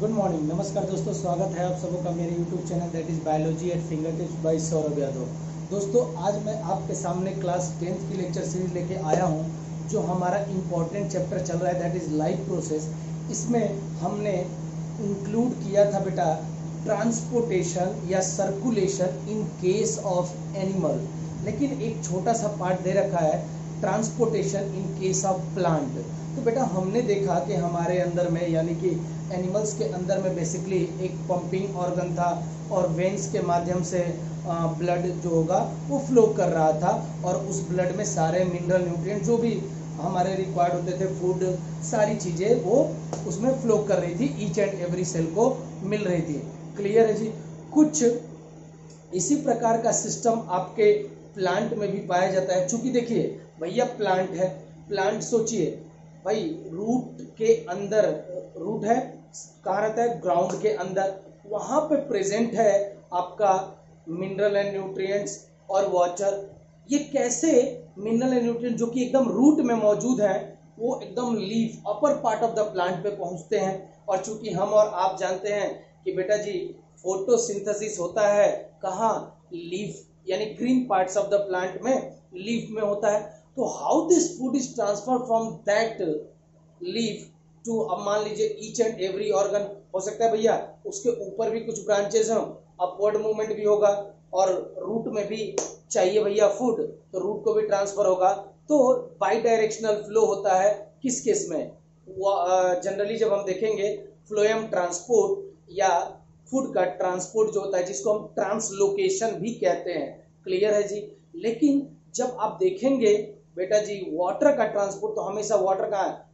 Good morning, नमस्कार दोस्तों। स्वागत है आप सबों का मेरे YouTube channel that is biology eight finger tips by Saurabh Yadav. दोस्तों, आज मैं आपके सामने क्लास 10th की लेक्चर सीरीज लेके आया हूँ। जो हमारा इम्पॉर्टेंट चैप्टर चल रहा है दैट इज़ लाइफ प्रोसेस। इसमें हमने इंक्लूड किया था बेटा ट्रांसपोर्टेशन या circulation in case of animal, लेकिन एक छोटा सा पार्ट दे रखा है transportation in case of plant. तो बेटा हमने देखा कि हमारे अंदर में यानी कि एनिमल्स के अंदर में बेसिकली एक पंपिंग ऑर्गन था और वेन्स के माध्यम से ब्लड जो होगा वो फ्लो कर रहा था, और उस ब्लड में सारे मिनरल न्यूट्रिएंट जो भी हमारे रिक्वायर्ड होते थे, फूड, सारी चीज़ें वो उसमें फ्लो कर रही थी, ईच एंड एवरी सेल को मिल रही थी। क्लियर है जी। कुछ इसी प्रकार का सिस्टम आपके प्लांट में भी पाया जाता है। चूंकि देखिए भैया प्लांट है, प्लांट सोचिए भाई रूट के अंदर, रूट है कहाँ रहता है, ग्राउंड के अंदर, वहां पे प्रेजेंट है आपका मिनरल एंड न्यूट्रिएंट्स और वाटर। ये कैसे मिनरल एंड न्यूट्रिएंट जो कि एकदम रूट में मौजूद है वो एकदम leaf upper part of the plant पे पहुंचते हैं। और चूंकि हम और आप जानते हैं कि बेटा जी फोटोसिंथेसिस होता है कहाँ, लीफ यानी green parts of the plant में, लीफ में होता है। तो how this food is transfer from that leaf to, अब मान लीजिए ईच एंड एवरी ऑर्गन, हो सकता है भैया उसके ऊपर भी कुछ ब्रांचेस हों, अपवर्ड मूवमेंट भी होगा, और रूट में भी चाहिए भैया फूड, तो रूट को भी ट्रांसफर होगा। तो बाई डायरेक्शनल फ्लो होता है किस केस में, जनरली जब हम देखेंगे फ्लोएम ट्रांसपोर्ट या फूड का ट्रांसपोर्ट जो होता है जिसको हम ट्रांसलोकेशन भी कहते हैं। क्लियर है जी। लेकिन जब आप देखेंगे बेटा जी वाटर का ट्रांसपोर्ट, तो हमेशा वाटर कहाँ है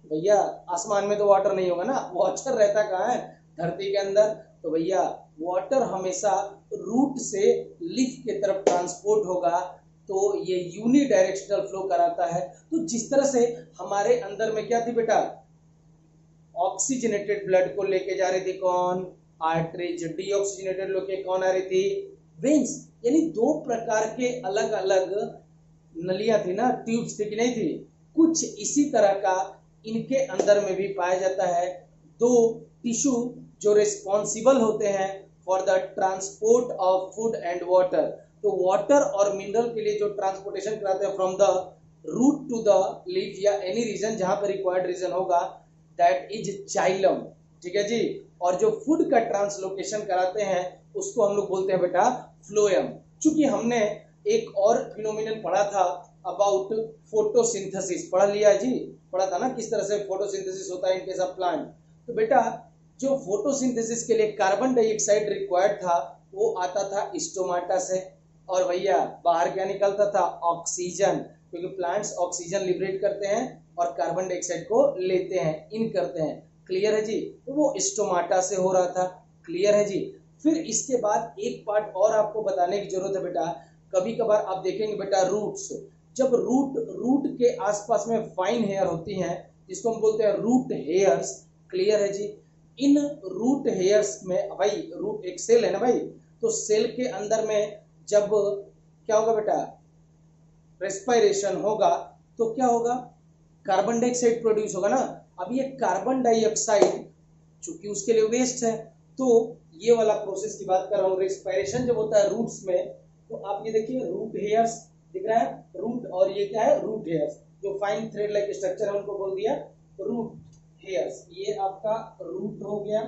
भैया, आसमान में तो वाटर नहीं होगा ना, वाटर रहता कहाँ है, धरती के अंदर। तो भैया वाटर हमेशा रूट से लीफ के तरफ ट्रांसपोर्ट होगा, तो ये यूनिडायरेक्शनल फ्लो कराता है। तो जिस तरह से हमारे अंदर में क्या थी बेटा, ऑक्सीजनेटेड ब्लड को लेके जा रही थी कौन, आर्टरीज, डीऑक्सीजनेटेड लेके कौन आ रही थी, वेन्स। यानी दो प्रकार के अलग अलग नलियां थी ना, ट्यूब्स थी कि नहीं थी। कुछ इसी तरह का इनके अंदर में भी पाया जाता है। दो टिश्यू जो रिस्पॉन्सिबल होते हैं for the transport of food and water. तो वाटर और मिनरल के लिए जो ट्रांसपोर्टेशन कराते हैं from the root to the leaf या एनी रीजन जहां पर रिक्वायर्ड रीजन होगा, दैट इज जाइलम। ठीक है जी। और जो फूड का ट्रांसलोकेशन कराते हैं उसको हम लोग बोलते हैं बेटा फ्लोएम। चूंकि हमने एक और फिनोमिनन पढ़ा था अबाउट फोटोसिंथेसिस, पढ़ लिया जी, पढ़ा था ना किस तरह से फोटोसिंथेसिस होता है इन केस ऑफ प्लांट। तो बेटा जो फोटोसिंथेसिस के लिए कार्बन डाइऑक्साइड रिक्वायर्ड था वो आता था स्टोमाटा से, और भैया बाहर क्या निकलता था, ऑक्सीजन, क्योंकि प्लांट्स ऑक्सीजन लिबरेट करते हैं और कार्बन डाइऑक्साइड को लेते हैं, इन करते हैं। क्लियर है जी। तो वो स्टोमाटा से हो रहा था। क्लियर है जी। फिर इसके बाद एक पार्ट और आपको बताने की जरूरत है बेटा, कभी कभार आप देखेंगे बेटा रूट्स, जब रूट के आसपास में फाइन हेयर होती हैं जिसको हम बोलते हैं रूट हेयर्स। क्लियर है जी। इन रूट हेयर्स में भाई रूट एक सेल है ना भाई, तो सेल के अंदर में जब क्या होगा बेटा, रेस्पिरेशन होगा तो क्या होगा, कार्बन डाइऑक्साइड प्रोड्यूस होगा ना। अब ये कार्बन डाइऑक्साइड चूंकि उसके लिए वेस्ट है, तो ये वाला प्रोसेस की बात कर रहा हूँ, रेस्पिरेशन जब होता है रूट्स में, तो आप ये देखिए रूट हेयर्स दिख रहा है, रूट, और ये क्या है, रूट हेयर्स, जो फाइन थ्रेड लाइक स्ट्रक्चर है उनको बोल दिया रूट हेयर्स। ये आपका रूट हो गया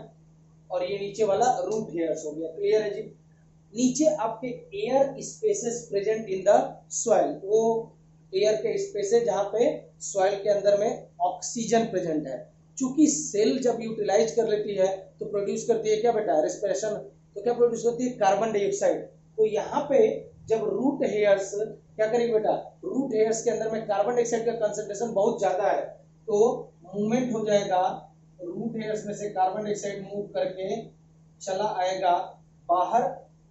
और ये नीचे वाला रूट हेयर्स हो गया। क्लियर है जी। नीचे आपके air spaces present in the soil, वो एयर के स्पेस है जहां पे सॉइल के अंदर में ऑक्सीजन प्रेजेंट है। चूंकि सेल जब यूटिलाइज कर लेती है तो प्रोड्यूस करती है क्या बेटा, रेस्पिरेशन, तो क्या प्रोड्यूस करती है, कार्बन डाइऑक्साइड। तो यहाँ पे जब रूट हेयर्स क्या करेंगे बेटा, रूट हेयर्स के अंदर में कार्बन डाइऑक्साइड का कंसंट्रेशन बहुत ज्यादा है, तो मूवमेंट हो जाएगा, रूट हेयर्स में से कार्बन डाइऑक्साइड मूव करके चला आएगा बाहर,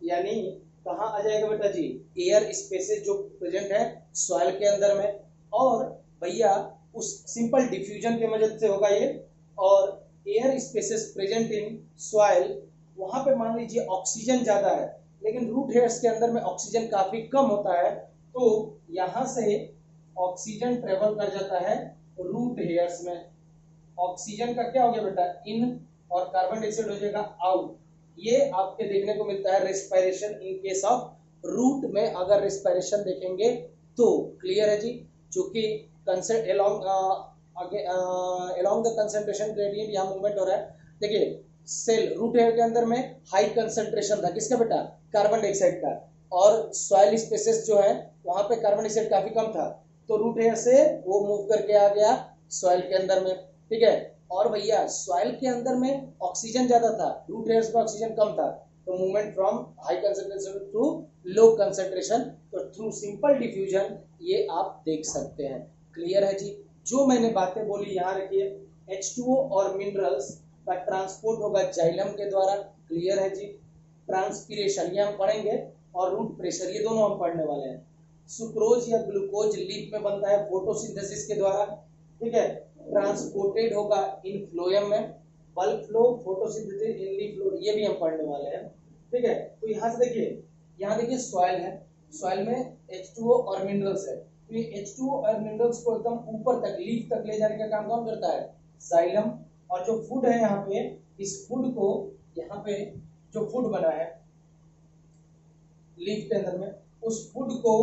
यानी कहाँ आ जाएगा बेटा जी, एयर स्पेसेस जो प्रेजेंट है सॉइल के अंदर में, और भैया उस सिंपल डिफ्यूजन के मदद से होगा ये। और air spaces present in soil, वहां पे मान लीजिए ऑक्सीजन ज्यादा है लेकिन रूट हेयर्स के अंदर में ऑक्सीजन काफी कम होता है, तो यहां से ऑक्सीजन ट्रेवल कर जाता है रूट हेयर्स में। ऑक्सीजन का क्या हो गया बेटा, इन, और कार्बन डाइऑक्साइड हो जाएगा आउट। ये आपके देखने को मिलता है respiration in case of root में। अगर रेस्पिरेशन देखेंगे तो क्लियर है जी, चूंकि along the concentration gradient यहाँ मूवमेंट हो रहा है। देखिए सेल रूट हेयर के अंदर में हाई कंसंट्रेशन था किसका बेटा, कार्बन डाइऑक्साइड का, और सॉइल स्पेसेस जो है वहां पे कार्बन डाइऑक्साइड काफी कम था, तो रूट हेयर से वो मूव करके आ गया सॉइल के अंदर में, ठीक है। और भैया सॉइल के अंदर में ऑक्सीजन ज्यादा था, रूट हेयर्स में ऑक्सीजन कम था, तो movement from high concentration to low concentration, तो थ्रू सिंपल डिफ्यूजन ये आप देख सकते हैं। क्लियर है जी। जो मैंने बातें बोली यहाँ रखिए, H2O और मिनरल्स का ट्रांसपोर्ट होगा जाइलम के द्वारा, क्लियर है जी। ट्रांसपीरेशन ये हम पढ़ेंगे, और रूट प्रेशर ये दोनों हम पढ़ने वाले हैं। सुक्रोज या ग्लूकोज लीफ में बनता है फोटोसिंथेसिस के द्वारा, ठीक है। ट्रांसपोर्टेड होगा इन फ्लोएम में, bulk flow, photosynthesis in leaf flow, ये भी हम पढ़ने वाले हैं, ठीक है। तो यहाँ से देखिए, यहाँ देखिए सॉइल है, सॉइल में H2O और मिनरल्स है, तो ये H2O और मिनरल्स को एकदम ऊपर तक लीफ तक ले जाने का काम कौन करता है, जाइलम। और जो फूड है यहाँ पे, इस फूड को यहाँ पे जो फूड बना है लीफ के अंदर में, उस फूड को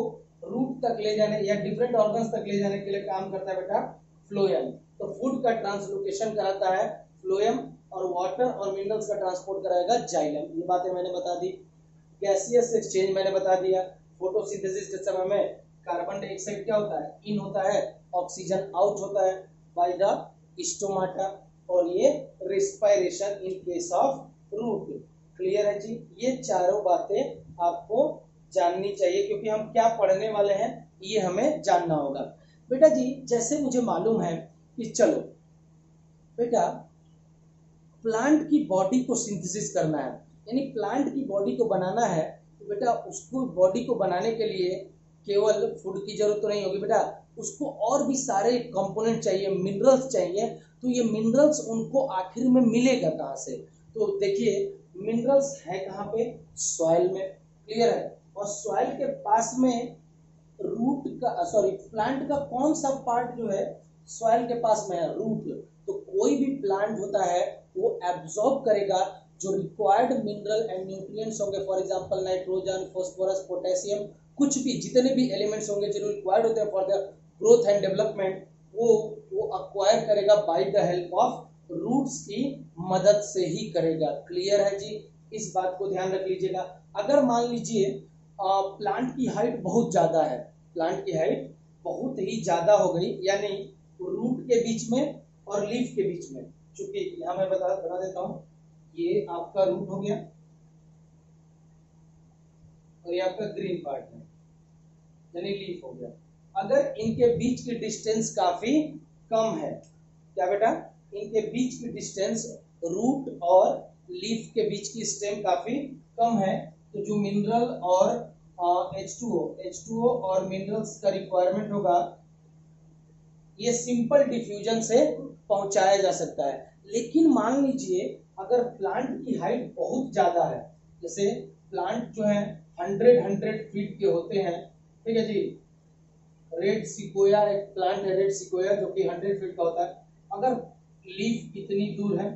रूट तक ले जाने या डिफरेंट ऑर्गन्स तक ले जाने के लिए काम करता है बेटा फ्लोएम। तो फूड का ट्रांसलोकेशन कराता है फ्लोएम, और वाटर और मिनरल्स का ट्रांसपोर्ट कराएगा जाइलम। ये बातें मैंने बता दी। गैसियस एक्सचेंज मैंने बता दिया। फोटोसिंथेसिस के समय में कार्बन डाइऑक्साइड क्या होता है, इन होता है, ऑक्सीजन आउट होता है बाय द स्टोमाटा, और ये respiration in case of root. Clear है जी। ये चारों बातें आपको जाननी चाहिए, क्योंकि हम क्या पढ़ने वाले हैं ये हमें जानना होगा। बेटा जी जैसे मुझे मालूम है कि चलो बेटा प्लांट की बॉडी को सिंथेसिस करना है, यानी प्लांट की बॉडी को बनाना है, तो बेटा उसको बॉडी को बनाने के लिए केवल फूड की जरूरत तो नहीं होगी बेटा, उसको और भी सारे कंपोनेंट चाहिए, मिनरल्स चाहिए। तो ये मिनरल्स उनको आखिर में मिलेगा कहाँ से, तो देखिए मिनरल्स है कहाँ पे, सॉइल में, क्लियर है। और सॉइल के पास में रूट का प्लांट का कौन सा पार्ट जो है सॉइल के पास में है, रूट। तो कोई भी प्लांट होता है वो एब्जॉर्ब करेगा जो रिक्वायर्ड मिनरल एंड न्यूट्रिएंट्स होंगे, for example nitrogen, phosphorus, potassium, कुछ भी जितने भी एलिमेंट्स होंगे जो रिक्वायर्ड होते हैं for the growth and development, वो अक्वायर करेगा by the help of roots की मदद से ही करेगा। क्लियर है जी। इस बात को ध्यान रख लीजिएगा। अगर मान लीजिए प्लांट की हाइट बहुत ज्यादा है, प्लांट की हाइट बहुत ही ज्यादा हो गई, यानी रूट के बीच में और लीफ के बीच में, चूंकि यहां मैं बता देता हूं, ये आपका रूट हो गया और ये आपका ग्रीन पार्ट है यानी लीफ हो गया। अगर इनके बीच की डिस्टेंस काफी कम है, क्या बेटा, इनके बीच की डिस्टेंस रूट और लीफ के बीच की स्टेम काफी कम है, तो जो मिनरल और H2O और मिनरल्स का रिक्वायरमेंट होगा ये सिंपल डिफ्यूजन से पहुंचाया जा सकता है। लेकिन मान लीजिए अगर प्लांट की हाइट बहुत ज्यादा है, जैसे प्लांट जो है 100 फीट के होते हैं, ठीक है जी। रेड सिकोया एक प्लांट है, रेड सिकोया, जो कि 100 फीट का होता है। अगर लीफ इतनी दूर है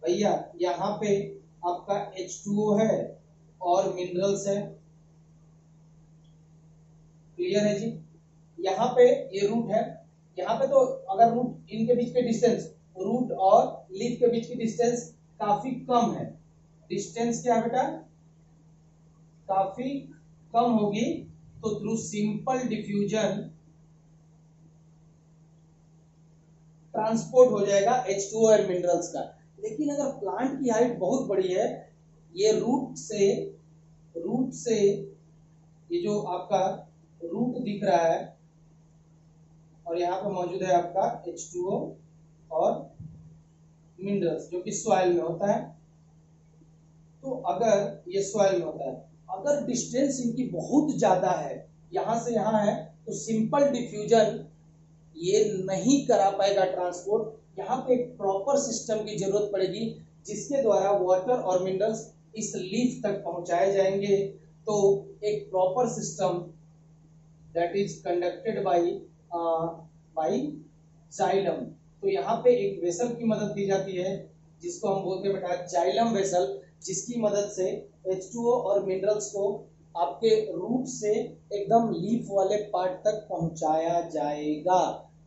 भैया, यहाँ पे आपका H2O है और मिनरल्स है, क्लियर है जी। यहाँ पे ये रूट है, यहाँ पे तो अगर रूट इनके बीच के डिस्टेंस, रूट और लीफ के बीच की डिस्टेंस काफी कम है, डिस्टेंस क्या बेटा काफी कम होगी, तो थ्रू सिंपल डिफ्यूजन ट्रांसपोर्ट हो जाएगा H2O और मिनरल्स का। लेकिन अगर प्लांट की हाइट बहुत बड़ी है, ये रूट से ये जो आपका रूट दिख रहा है और यहाँ पे मौजूद है आपका H2O और मिनरल्स जो कि सॉइल में होता है। तो अगर ये सॉइल में होता है, अगर डिस्टेंस इनकी बहुत ज्यादा है, यहां से यहां है, तो सिंपल डिफ्यूजन ये नहीं करा पाएगा ट्रांसपोर्ट। यहाँ पे एक प्रॉपर सिस्टम की जरूरत पड़ेगी जिसके द्वारा वाटर और मिनरल्स इस लीफ तक पहुंचाए जाएंगे। तो एक proper system that is conducted by xylem. तो यहाँ पे एक वेसल की मदद दी जाती है जिसको हम बोलते हैं बेटा जाइलम वेसल, जिसकी मदद से H2O और मिनरल्स को आपके रूट से एकदम लीफ वाले पार्ट तक पहुंचाया जाएगा।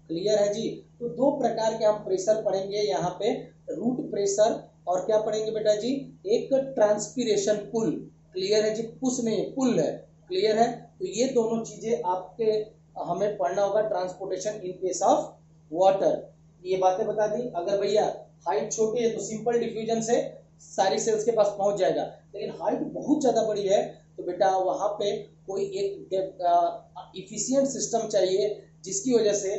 क्लियर है जी। तो दो प्रकार के हम प्रेशर पढ़ेंगे यहाँ पे, रूट प्रेशर और क्या पढ़ेंगे बेटा जी, एक ट्रांसपीरेशन पुल। क्लियर है जी, पुश नहीं पुल है। क्लियर है। तो ये दोनों चीजें आपके हमें पढ़ना होगा, transportation in case of water. ये बातें बता दी। अगर भैया हाइट छोटी है तो सिंपल डिफ्यूजन से सारी सेल्स के पास पहुंच जाएगा, लेकिन हाइट बहुत ज्यादा बड़ी है तो बेटा वहां पे कोई एक इफिशियंट सिस्टम चाहिए, जिसकी वजह से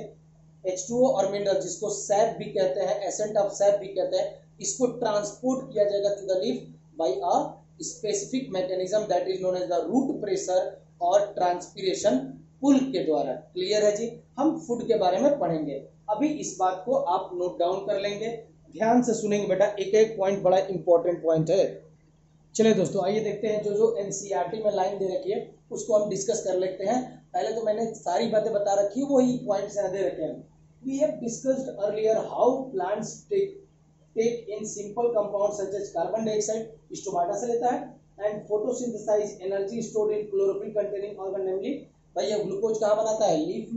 H2O और मिनरल, जिसको सैप भी कहते हैं, एसेंट ऑफ सैप भी कहते हैं, इसको ट्रांसपोर्ट किया जाएगा to the leaf by a specific mechanism that is known as the root pressure और ट्रांसपीरेशन पुल के द्वारा। क्लियर है जी। हम फूड के बारे में पढ़ेंगे। अभी इस बात को आप नोट डाउन कर लेंगे, ध्यान से सुनेंगे बेटा, एक एक पॉइंट बड़ा इंपॉर्टेंट पॉइंट है। चलिए दोस्तों आइए देखते हैं, जो जो एनसीईआरटी में लाइन दे रखी है उसको हम डिस्कस कर लेते हैं। पहले तो मैंने सारी बातें बता रखी है, वही पॉइंट्स यहाँ दे रखे हैं। We have discussed earlier how plants take in simple compound such as carbon dioxide, stomata से लेता है, and photosynthesise energy stored in chlorophyll containing organ, namely भैया ग्लूकोज कहाँ बनाता है, leaf.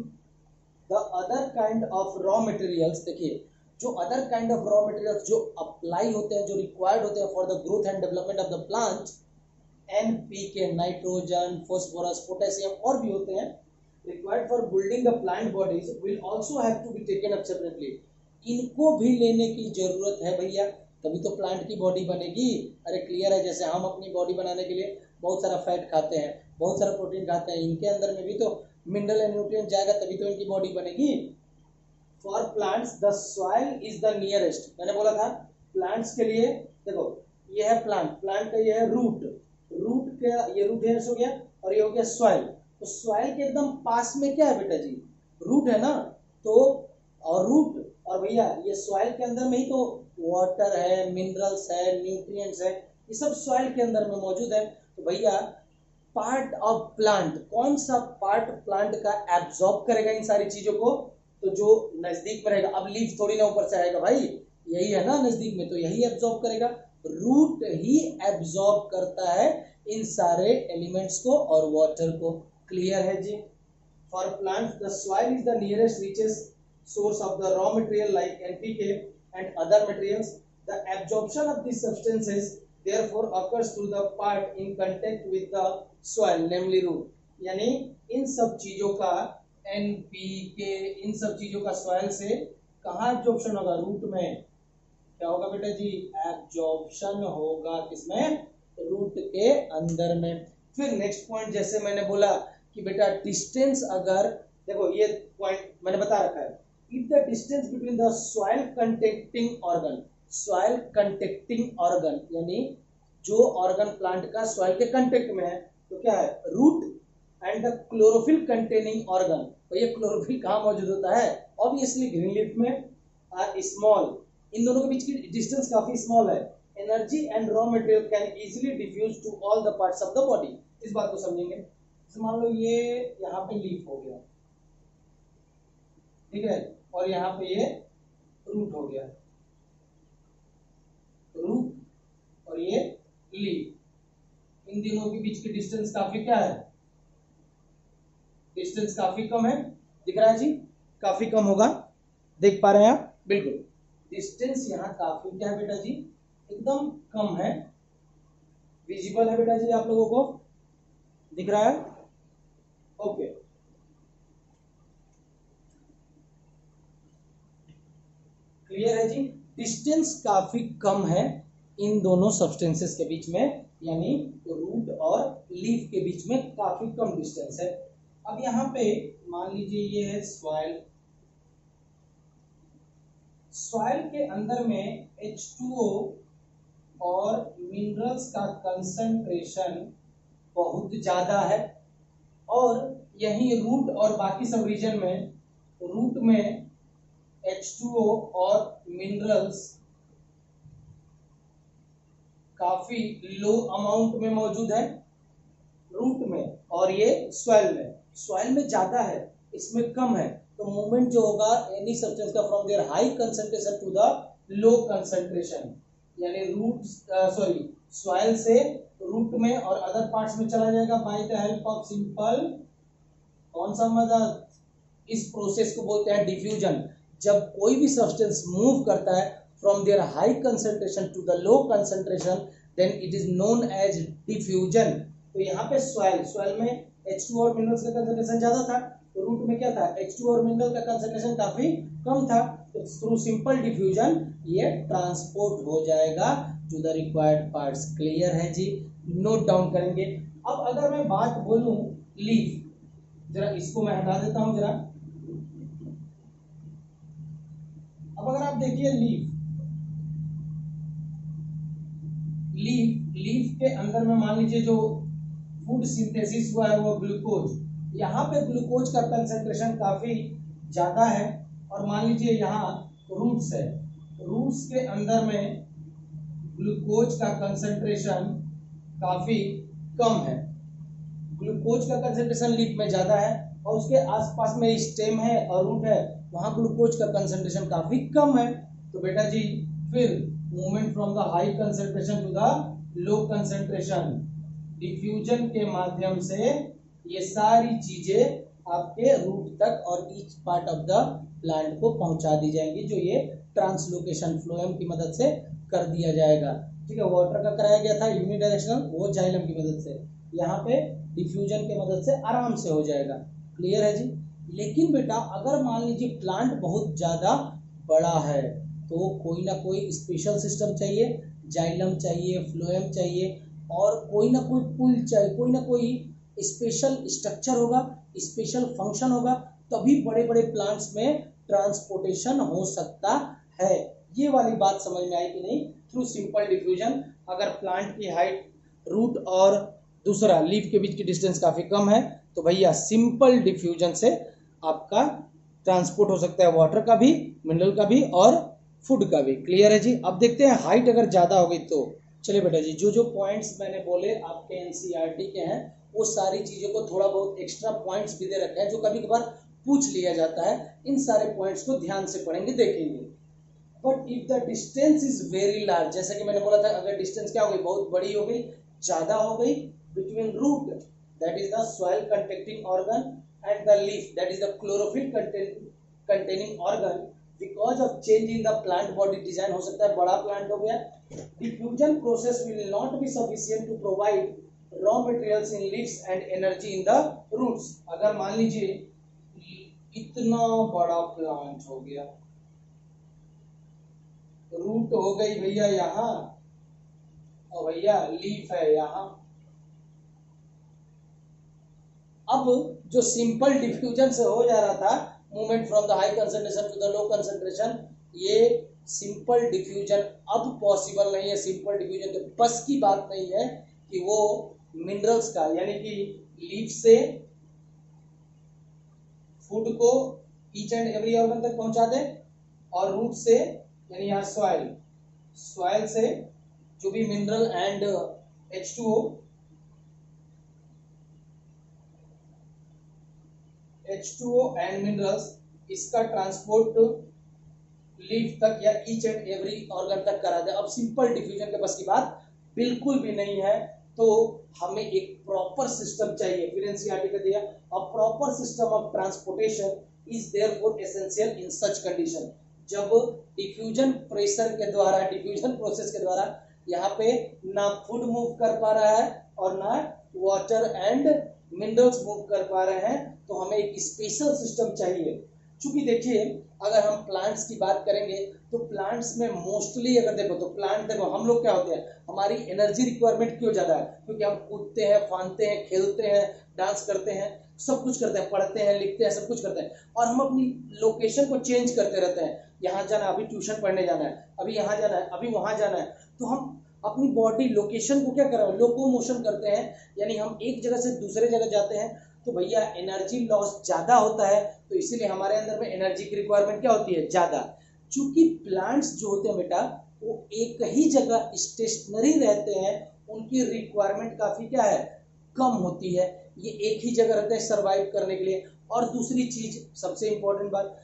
The other kind of raw materials, देखिए जो other kind of raw materials जो अप्लाई होते हैं, जो रिक्वायर्ड होते हैं for the growth and development of the plant, NPK, nitrogen, phosphorus, potassium और भी होते हैं, required for building the plant bodies will also have to be taken up separately. इनको भी लेने की जरूरत है भैया, तभी तो प्लांट की बॉडी बनेगी। अरे क्लियर है। जैसे हम अपनी बॉडी बनाने के लिए बहुत सारा फैट खाते हैं, बहुत सारा प्रोटीन खाते हैं, इनके अंदर में भी तो मिनरल एंड न्यूट्रिएंट जाएगा, तभी तो इनकी बॉडी बनेगी। For plants the soil is the nearest, मैंने बोला था प्लांट्स के लिए, देखो ये है प्लांट, प्लांट का ये है रूट, रूट का ये रूट हेयर्स हो गया, और ये हो गया सॉइल। तो सॉइल के एकदम पास में क्या है बेटा जी, रूट है ना। तो और रूट और भैया ये सॉइल के अंदर में ही तो वाटर है, मिनरल्स है, न्यूट्रिएंट्स है, ये सब सॉइल के अंदर में मौजूद है। तो भैया पार्ट ऑफ प्लांट, कौन सा पार्ट प्लांट का एब्जॉर्ब करेगा इन सारी चीजों को, तो जो नजदीक में रहेगा। अब लीफ थोड़ी ना ऊपर से आएगा भाई, यही है ना नजदीक में, तो यही एब्जॉर्ब करेगा। रूट ही एब्जॉर्ब करता है इन सारे एलिमेंट्स को और वाटर को। क्लियर है जी। For plants the soil is the nearest richest source of the raw material like NPK and other materials. The absorption of these substances therefore occurs through the part in contact with the soil, namely root. यानी इन सब चीजों का NPK, इन सब चीजों का soil से कहाँ absorption होगा, रूट में। क्या होगा बेटा जी, एब्जॉर्प्शन होगा किसमें, रूट के अंदर में। फिर नेक्स्ट पॉइंट, जैसे मैंने बोला कि बेटा डिस्टेंस, अगर देखो ये पॉइंट मैंने बता रखा है, if the distance between the soil contacting organ, soil contacting organ यानी जो ऑर्गन प्लांट का सॉइल के कांटेक्ट में है, तो क्या है, root, and the chlorophyll containing organ. तो ये क्लोरोफिल कहाँ मौजूद होता है, ऑब्वियसली ग्रीन लीफ में, स्मॉल, इन दोनों के बीच की डिस्टेंस काफी स्मॉल है। Energy and raw material can easily diffuse to all the parts of the body. इस बात को समझेंगे। मान लो ये यहाँ पे लीफ हो गया, ठीक है, और यहाँ पे ये रूट हो गया, रूट और ये लीफ, इन दोनों के बीच की डिस्टेंस काफी क्या है, डिस्टेंस काफी कम है। दिख रहा है जी, काफी कम होगा, देख पा रहे हैं आप, बिल्कुल डिस्टेंस यहाँ काफी क्या है बेटा जी, एकदम कम है। विजिबल है बेटा जी आप लोगों को, दिख रहा है, ओके। क्लियर है जी, डिस्टेंस काफी कम है इन दोनों सब्सटेंसेस के बीच में, यानी रूट और लीफ के बीच में काफी कम डिस्टेंस है। अब यहाँ पे मान लीजिए ये है सॉइल, सॉइल के अंदर में H2O और मिनरल्स का कंसंट्रेशन बहुत ज्यादा है, और यही रूट और बाकी सब रीजन में, रूट में H2O और मिनरल्स काफी लो अमाउंट में मौजूद है रूट में, और ये सॉइल में ज्यादा है, इसमें कम है। तो मूवमेंट जो होगा एनी सब्सटेंस का from their high concentration to the low concentration, यानी रूट सॉरी सॉइल से रूट में और अदर पार्ट्स में चला जाएगा by the help of simple, कौन सा मदद, इस प्रोसेस को बोलते हैं डिफ्यूजन। जब कोई भी सब्सटेंस मूव करता है from their high concentration to the low concentration, then it is known as diffusion. तो यहाँ पे सॉइल में H2 और मिनरल्स का कंसंट्रेशन ज्यादा था, तो रूट में क्या था, H2 और मिनरल का कंसंट्रेशन काफी कम था, तो थ्रू सिंपल डिफ्यूजन ये ट्रांसपोर्ट हो जाएगा to the required parts. Clear है जी, नोट डाउन करेंगे। अब अगर मैं बात बोलूं लीफ, जरा इसको मैं हटा देता हूं जरा। अब अगर आप देखिए लीफ के अंदर में मान लीजिए जो फूड सिंथेसिस हुआ है वो ग्लूकोज, यहाँ पे ग्लूकोज का कंसंट्रेशन काफी ज्यादा है, और मान लीजिए यहाँ रूट्स है, रूट्स के अंदर में ग्लूकोज का कंसंट्रेशन काफी कम है। ग्लूकोज का कंसंट्रेशन लीफ में ज्यादा है, और उसके आसपास में स्टेम है और रूट है, वहां ग्लूकोज का कंसंट्रेशन काफी कम है। तो बेटा जी फिर movement from the high concentration to the low concentration, diffusion के माध्यम से ये सारी चीजें आपके रूट तक और each part of the plant को पहुंचा दी जाएंगी, जो ये ट्रांसलोकेशन फ्लोएम की मदद से कर दिया जाएगा। ठीक है, वाटर का कराया गया था यूनिडायरेक्शनल, वो जाइलम की मदद से, यहाँ पे डिफ्यूजन की मदद से आराम से हो जाएगा। क्लियर है जी। लेकिन बेटा अगर मान लीजिए प्लांट बहुत ज्यादा बड़ा है, तो कोई ना कोई स्पेशल सिस्टम चाहिए, जाइलम चाहिए, फ्लोएम चाहिए, और कोई ना कोई पुल चाहिए, कोई ना कोई स्पेशल स्ट्रक्चर होगा, स्पेशल फंक्शन होगा, तभी बड़े बड़े प्लांट्स में ट्रांसपोर्टेशन हो सकता है। ये वाली बात समझ में आई कि नहीं? थ्रू सिंपल डिफ्यूजन, अगर प्लांट की हाइट रूट और दूसरा लीफ के बीच की डिस्टेंस काफी कम है, तो भैया सिंपल डिफ्यूजन से आपका ट्रांसपोर्ट हो सकता है वाटर का भी, मिनरल का भी और फूड का भी। क्लियर है जी। अब देखते हैं हाइट अगर ज्यादा हो गई तो। चलिए बेटा जी, जो जो पॉइंट्स मैंने बोले आपके एनसीईआरटी के हैं, वो सारी चीजों को थोड़ा बहुत एक्स्ट्रा पॉइंट्स भी दे रखे हैं जो कभी कभार पूछ लिया जाता है। इन सारे पॉइंट्स को ध्यान से पढ़ेंगे, देखेंगे। But if the distance is very large, जैसे कि मैंने बोला था, अगर डिस्टेंस क्या हो गई, बहुत बड़ी हो गई, ज्यादा हो गई, between root that is the soil contacting organ and the leaf that is the chlorophyll containing organ, because of change in the plant body design, हो सकता है बड़ा प्लांट हो गया, diffusion process will not be sufficient to provide raw materials in leaves and energy in the roots. अगर मान लीजिए इतना बड़ा प्लांट हो गया, रूट हो गई भैया यहाँ, और भैया लीफ है यहाँ। अब जो सिंपल डिफ्यूजन से हो जा रहा था, movement from the high concentration to the low concentration, ये सिंपल डिफ्यूजन अब पॉसिबल नहीं है। सिंपल डिफ्यूजन के बस की बात नहीं है कि वो मिनरल्स का, यानी कि लीफ से फूड को ईच एंड एवरी ऑर्गन तक पहुंचा दे, और रूट से यानी यहाँ सॉइल से जो भी mineral and H2O and minerals, इसका ट्रांसपोर्ट लीफ तक या ईच एंड एवरी ऑर्गन तक करा दे। अब सिंपल डिफ्यूजन के बस की बात बिल्कुल भी नहीं है, तो हमें एक प्रॉपर सिस्टम चाहिए। फिर एनसीईआरटी का दिया, a proper system of transportation is therefore essential in such condition. जब डिफ्यूजन प्रेशर के द्वारा, डिफ्यूजन प्रोसेस के द्वारा यहाँ पे ना फूड मूव कर पा रहा है और ना वाटर एंड मिनरल्स मूव कर पा रहे हैं, तो हमें एक स्पेशल सिस्टम चाहिए। क्योंकि देखिए अगर हम प्लांट्स की बात करेंगे, तो प्लांट्स में मोस्टली अगर देखो तो प्लांट, देखो हम लोग क्या होते हैं, हमारी एनर्जी रिक्वायरमेंट क्यों ज्यादा है? क्योंकि हम कूदते हैं, फांदते हैं, खेलते हैं, डांस करते हैं, सब कुछ करते हैं, पढ़ते हैं, लिखते हैं, सब कुछ करते हैं, और हम अपनी लोकेशन को चेंज करते रहते हैं। यहाँ जाना, अभी ट्यूशन पढ़ने जाना है, अभी यहाँ जाना है, अभी वहां जाना है, तो हम अपनी बॉडी लोकेशन को क्या कर रहे हैं, लोकोमोशन करते हैं, यानी हम एक जगह से दूसरे जगह जाते हैं। तो भैया एनर्जी लॉस ज्यादा होता है, तो इसीलिए हमारे अंदर में एनर्जी की रिक्वायरमेंट क्या होती है, ज्यादा। चूंकि प्लांट्स जो होते हैं बेटा, वो एक ही जगह स्टेशनरी रहते हैं, उनकी रिक्वायरमेंट काफी क्या है, कम होती है। ये एक ही जगह रहते हैं सर्वाइव करने के लिए। और दूसरी चीज सबसे इंपॉर्टेंट बात,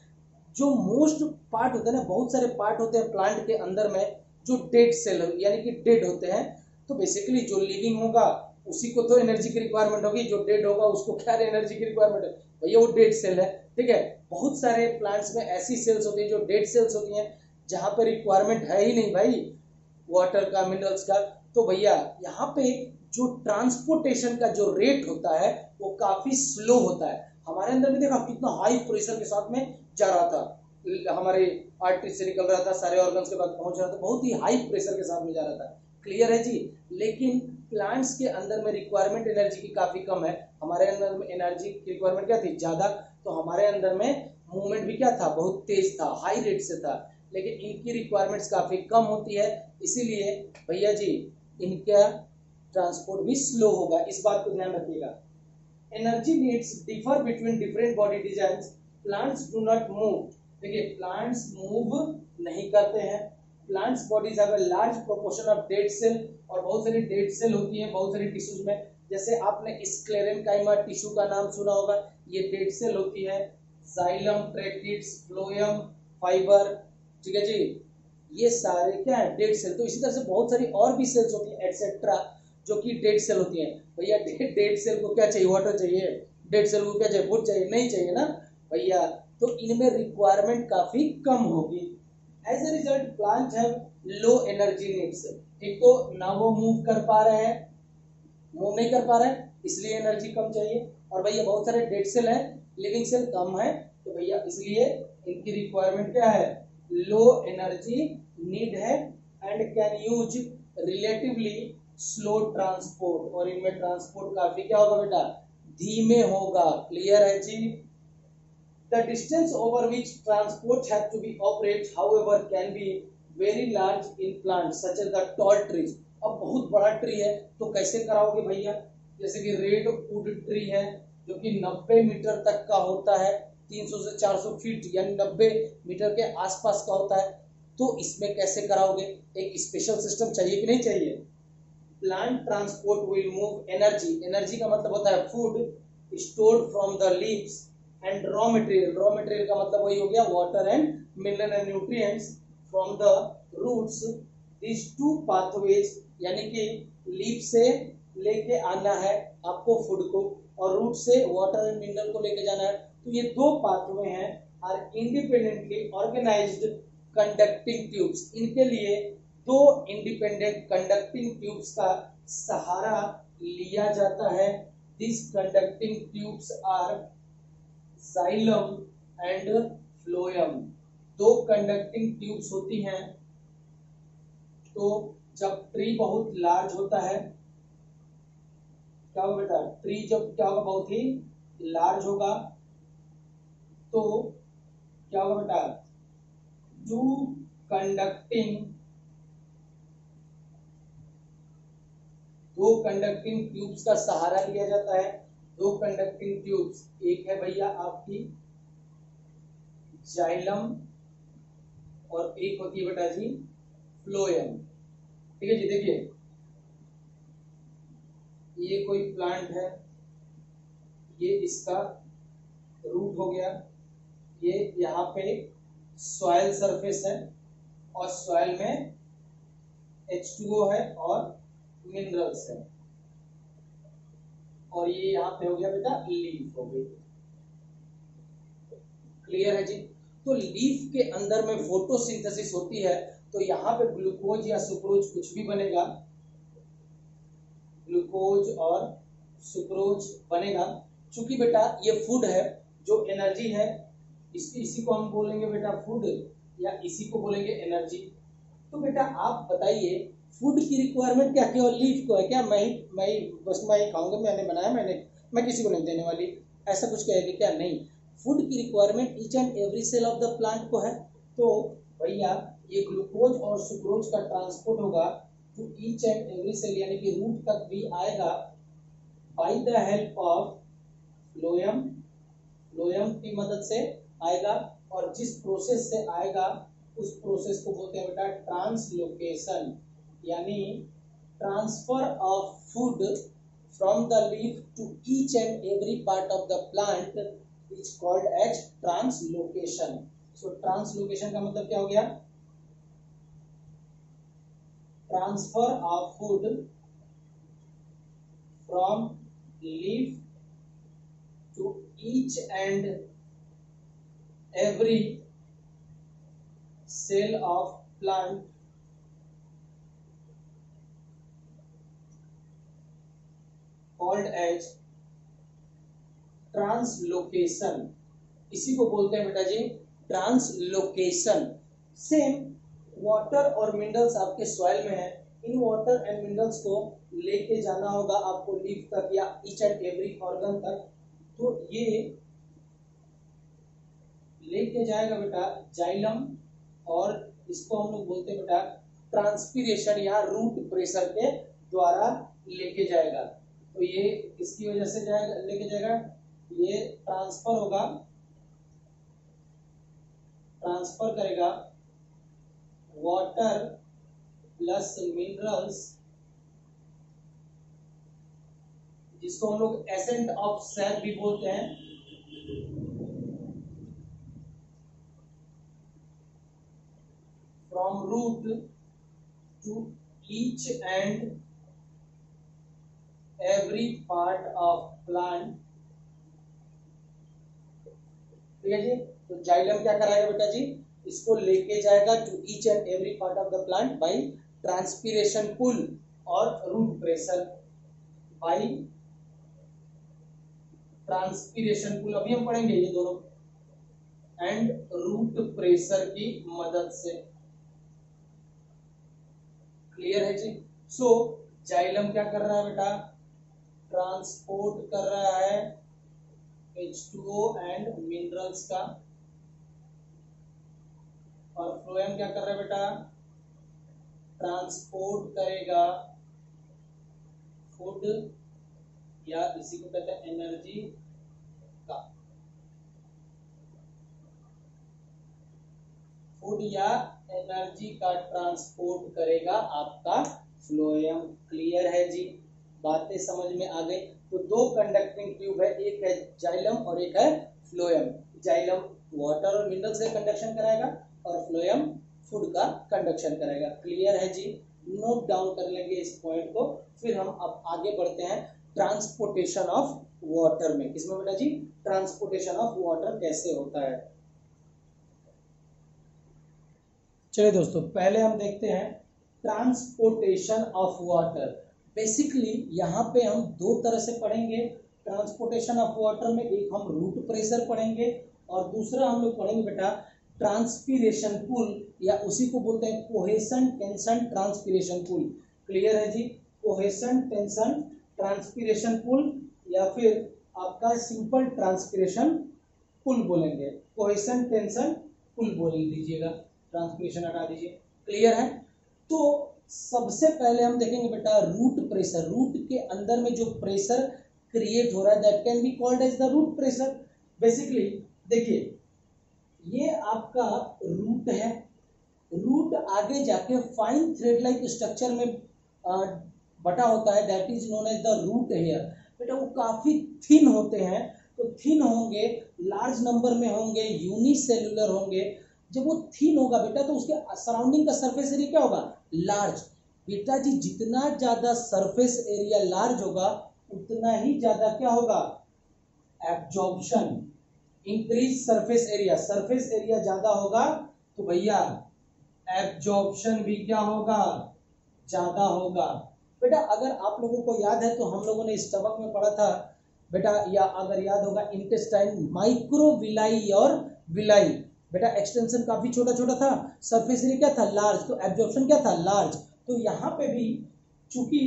जो मोस्ट पार्ट होते हैं ना, बहुत सारे पार्ट होते हैं प्लांट के अंदर में जो डेड सेल यानी कि डेड होते हैं। तो बेसिकली जो लिविंग होगा उसी को तो एनर्जी की रिक्वायरमेंट होगी, जो डेड होगा उसको क्या एनर्जी की रिक्वायरमेंट है भैया, वो डेड सेल है। ठीक है, बहुत सारे प्लांट्स में ऐसी सेल्स होती है जो डेड सेल्स होती हैं, जहां पे रिक्वायरमेंट है ही नहीं भाई वाटर का, मिनरल्स का। तो भैया यहाँ पे जो ट्रांसपोर्टेशन का जो रेट होता है वो काफी स्लो होता है। हमारे अंदर भी देखा कितना हाई प्रेशर के साथ में जा रहा था, हमारे आर्टरी से निकल रहा था, सारे ऑर्गन्स के पास पहुंच रहा था, बहुत ही हाई प्रेशर के साथ में जा रहा था। क्लियर है जी। लेकिन प्लांट्स के अंदर में रिक्वायरमेंट एनर्जी की काफी कम है, हमारे अंदर में एनर्जी की रिक्वायरमेंट क्या थी, ज्यादा। तो हमारे अंदर में मूवमेंट भी क्या था, बहुत तेज था, हाई रेट से था। लेकिन इनकी रिक्वायरमेंट्स काफी कम होती है, इसीलिए भैया जी इनका ट्रांसपोर्ट भी स्लो होगा, इस बात को ध्यान रखिएगा। Energy needs differ between different body design. Plants do not move, देखिए प्लांट्स मूव नहीं करते हैं। Plants bodies have a large proportion of dead cell, और बहुत सारी डेड सेल होती है बहुत सारी टिश्यूज में। जैसे आपने स्क्लेरेनकाइमा टिश्यू का नाम सुना होगा, ये डेड सेल होती है। जाइलम, ट्रैकिड्स, फ्लोएम, फाइबर, ठीक है जी, ये सारे क्या है, डेड सेल। तो इसी तरह से बहुत सारी और भी सेल्स होती है एटसेट्रा, जो कि डेड सेल होती हैं। भैया डेड सेल को क्या चाहिए, वाटर चाहिए। डेड सेल को क्या चाहिए, फूड चाहिए, नहीं चाहिए ना भैया। तो इनमें रिक्वायरमेंट काफी कम होगी। As a result plant have low energy needs. एक तो ना वो मूव कर पा रहे हैं, मूव नहीं कर पा रहे हैं, इसलिए एनर्जी कम चाहिए। और भैया बहुत सारे डेड सेल है, लिविंग सेल कम है, तो भैया इसलिए इनकी रिक्वायरमेंट क्या है, लो एनर्जी नीड है। And can use relatively slow transport, और इनमें ट्रांसपोर्ट काफी क्या होगा बेटा, धीमे होगा। क्लियर है जी। The distance over which transport have to be operated, however, can be very large in plants such as the tall trees. अब बहुत बड़ा ट्री है तो कैसे कराओगे भैया, जैसे कि रेड वुड ट्री है जो कि 90 मीटर तक का होता है, 300 से 400 फीट यानी 90 मीटर के आसपास का होता है। तो इसमें कैसे कराओगे, एक स्पेशल सिस्टम चाहिए कि नहीं चाहिए। Plant transport will move energy, energy का मतलब होता है food stored from the leaves and raw material, raw material का मतलब वही हो गया water and mineral and nutrients from the roots. This two pathways, यानी कि लीफ से लेके आना है आपको फूड को, और रूट से वाटर एंड मिनरल को लेके जाना है। तो ये दो पाथवे हैं, are independently organised conducting tubes. इनके लिए दो इंडिपेंडेंट कंडक्टिंग ट्यूब्स का सहारा लिया जाता है। This conducting tubes are xylem and phloem. दो कंडक्टिंग ट्यूब्स होती हैं। तो जब ट्री बहुत लार्ज होता है, क्या होगा बेटा, ट्री जब क्या होगा, बहुत ही लार्ज होगा, तो क्या होगा बेटा, टू कंडक्टिंग, दो कंडक्टिंग ट्यूब्स का सहारा लिया जाता है। दो कंडक्टिंग ट्यूब्स, एक है भैया आपकी जाइलम और एक होती है बेटा जी फ्लोएम। ठीक है जी। देखिए ये कोई प्लांट है, ये इसका रूट हो गया, ये यहाँ पे सॉइल सरफेस है और सॉइल में H2O है और मिनरल्स है, और ये यहाँ पे हो गया बेटा लीफ हो गई। क्लियर है जी। तो लीफ के अंदर में फोटोसिंथेसिस होती है, तो यहाँ पे ग्लूकोज या सुक्रोज कुछ भी बनेगा, ग्लूकोज और सुक्रोज बनेगा। चूंकि बेटा ये फूड है, जो एनर्जी है, इसी को हम बोलेंगे बेटा फूड, या इसी को बोलेंगे एनर्जी। तो बेटा आप बताइए फूड की रिक्वायरमेंट क्या केवल लीफ को है क्या, मैं ही खाऊंगा, मैंने बनाया, मैं किसी को नहीं देने वाली, ऐसा कुछ कहेगी क्या, नहीं। फूड की requirement each and every cell of the plant को है। तो भैया ये ग्लूकोज और सुक्रोज का ट्रांसपोर्ट होगा to each and every cell, यानी कि रूट तक भी आएगा by the help of phloem, phloem की मदद से आएगा। और जिस प्रोसेस से आएगा उस प्रोसेस को बोलते हैं बेटा ट्रांसलोकेशन, यानी transfer of food from the leaf to each and every part of the plant is called as translocation. So translocation का मतलब क्या हो गया? Transfer of food from leaf to each and every cell of plant called as translocation. इसी को बोलते हैं बेटा जी ट्रांसलोकेशन। सेम वाटर और मिनरल्स आपके सॉइल में है, इन वाटर एंड मिनरल्स को लेके जाना होगा आपको लीफ तक या ईच एंड एवरी ऑर्गन तक। तो ये लेके जाएगा बेटा जाइलम, और इसको हम लोग बोलते हैं बेटा ट्रांसपीरेशन या रूट प्रेशर के द्वारा लेके जाएगा। तो ये किसकी वजह से जाएगा, लेके जाएगा? ये ट्रांसफर होगा, ट्रांसफर करेगा वाटर प्लस मिनरल्स, जिसको हम लोग एसेंट ऑफ सैप भी बोलते हैं, from root to each and every part of plant. ठीक है जी। तो जाइलम क्या कराएगा बेटा जी? इसको लेके जाएगा to each and every part of the plant by transpiration pull और root pressure. By transpiration pull अभी हम पढ़ेंगे ये दोनों, एंड रूट प्रेशर की मदद से। क्लियर है जी? सो जाइलम क्या कर रहा है बेटा? ट्रांसपोर्ट कर रहा है H2O एंड मिनरल्स का, और फ्लोएम क्या कर रहा है बेटा? ट्रांसपोर्ट करेगा फूड या इसी को कहते हैं एनर्जी का, फूड या एनर्जी का ट्रांसपोर्ट करेगा आपका फ्लोएम। क्लियर है जी? बातें समझ में आ गई? तो दो कंडक्टिंग ट्यूब है, एक है जाइलम और एक है फ्लोएम। जाइलम वाटर और मिनरल्स का कंडक्शन कराएगा और फ्लोएम फूड का कंडक्शन कराएगा। क्लियर है जी? नोट डाउन कर लेंगे इस पॉइंट को, फिर हम अब आगे बढ़ते हैं ट्रांसपोर्टेशन ऑफ वाटर में। किसमें बेटा जी? ट्रांसपोर्टेशन ऑफ वाटर कैसे होता है। चलिए दोस्तों, पहले हम देखते हैं ट्रांसपोर्टेशन ऑफ वाटर। बेसिकली यहाँ पे हम दो तरह से पढ़ेंगे ट्रांसपोर्टेशन ऑफ वाटर में। एक हम रूट प्रेशर पढ़ेंगे और दूसरा हम लोग पढ़ेंगे बेटा ट्रांसपीरेशन पुल, या उसी को बोलते हैं cohesion tension transpiration pull. Clear है जी? कोहेशन टेंशन ट्रांसपीरेशन पुल, या फिर आपका सिंपल ट्रांसपीरेशन पुल बोलेंगे। कोहेशन टेंशन पुल बोल दीजिएगा, ट्रांसपीरेशन हटा दीजिए। क्लियर है? तो सबसे पहले हम देखेंगे बेटा रूट प्रेशर। रूट के अंदर में जो प्रेशर क्रिएट हो रहा है that can be called as the root pressure. Basically देखिए, ये आपका रूट है, रूट आगे जाके फाइन थ्रेड लाइक स्ट्रक्चर में बटा होता है, that is known as the root hair. बेटा वो काफी थिन होते हैं, तो थिन होंगे, लार्ज नंबर में होंगे, यूनिसेल्युलर होंगे। जब वो थिन होगा बेटा तो उसके सराउंडिंग का सरफेस एरिया क्या होगा? लार्ज। बेटा जी जितना ज्यादा सरफेस एरिया लार्ज होगा उतना ही ज्यादा क्या होगा? Absorption. Increase surface area, surface area ज्यादा होगा तो भैया एब्जॉर्प्शन भी क्या होगा? ज्यादा होगा। बेटा अगर आप लोगों को याद है तो हम लोगों ने इस सबक में पढ़ा था बेटा, या अगर याद होगा इंटेस्टाइन माइक्रोविलाई और विलाई। बेटा एक्सटेंशन काफी छोटा छोटा था, सरफेस एरिया क्या था? लार्ज, तो एब्जॉर्प्शन क्या था? लार्ज। तो यहाँ पे भी चूंकि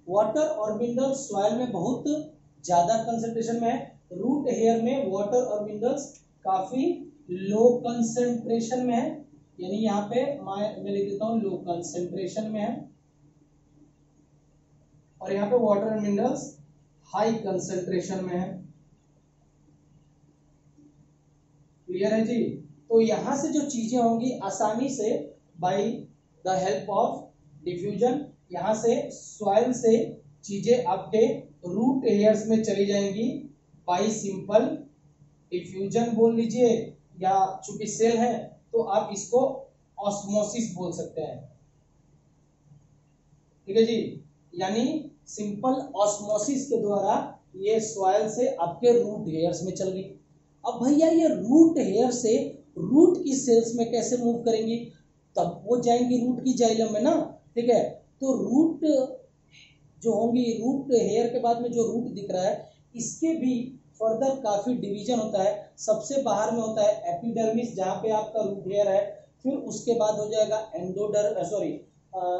वाटर और मिनरल्स सॉइल में बहुत ज्यादा कंसंट्रेशन में है, रूट हेयर में वाटर और मिनरल्स काफी लो कंसंट्रेशन में है, यानी यहाँ पे मैं लिख देता हूँ लो कंसंट्रेशन में है, और यहाँ पे water and minerals high concentration में है। क्लियर है जी? तो यहां से जो चीजें होंगी आसानी से bye the help of diffusion, यहां से सॉइल से चीजें आपके रूट हेयर्स में चली जाएंगी बाय सिंपल डिफ्यूजन बोल लीजिए, या चूंकि सेल है तो आप इसको ऑस्मोसिस बोल सकते हैं, ठीक है जी। यानी सिंपल ऑस्मोसिस के द्वारा ये सॉइल से आपके रूट हेयर्स में चल गई। अब भैया ये रूट हेयर से रूट की सेल्स में कैसे मूव करेंगी, तब वो जाएंगी रूट की जाइलम में ना, ठीक है। तो रूट जो होंगी, रूट हेयर के बाद में जो रूट दिख रहा है इसके भी फर्दर काफी डिवीजन होता है। सबसे बाहर में होता है एपिडर्मिस जहां पे आपका रूट हेयर है, फिर उसके बाद हो जाएगा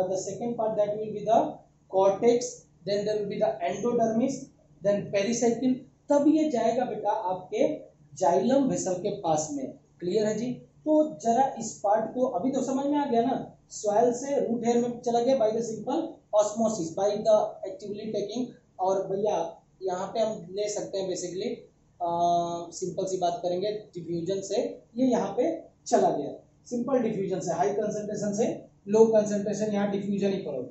the second part that will be the cortex, then there will be the endodermis, then pericycle, तब ये जाएगा बेटा आपके जाइलम वेसल के पास में। क्लियर है जी। तो जरा इस पार्ट को अभी तो समझ में आ गया ना, सॉइल से रूट हेयर में चला गया by the simple osmosis, by the actively taking. और भैया यहाँ पे हम ले सकते हैं बेसिकली सिंपल सी बात करेंगे डिफ्यूजन से, ये यहाँ पे चला गया सिंपल डिफ्यूजन से, हाई कंसंट्रेशन से लो कंसंट्रेशन, यहाँ डिफ्यूजन ही करो,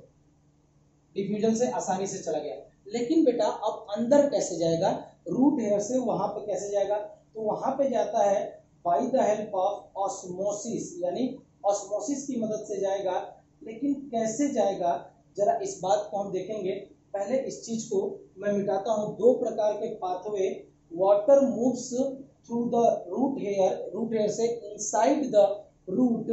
डिफ्यूजन से आसानी से चला गया। लेकिन बेटा अब अंदर कैसे जाएगा, रूट हेयर से वहां पे कैसे जाएगा, तो वहां पे जाता है bye the help of osmosis, यानी ऑस्मोसिस की मदद से जाएगा। लेकिन कैसे जाएगा जरा इस बात को हम देखेंगे। पहले इस चीज को मैं मिटाता हूं। दो प्रकार के pathway water moves through the root hair से inside the root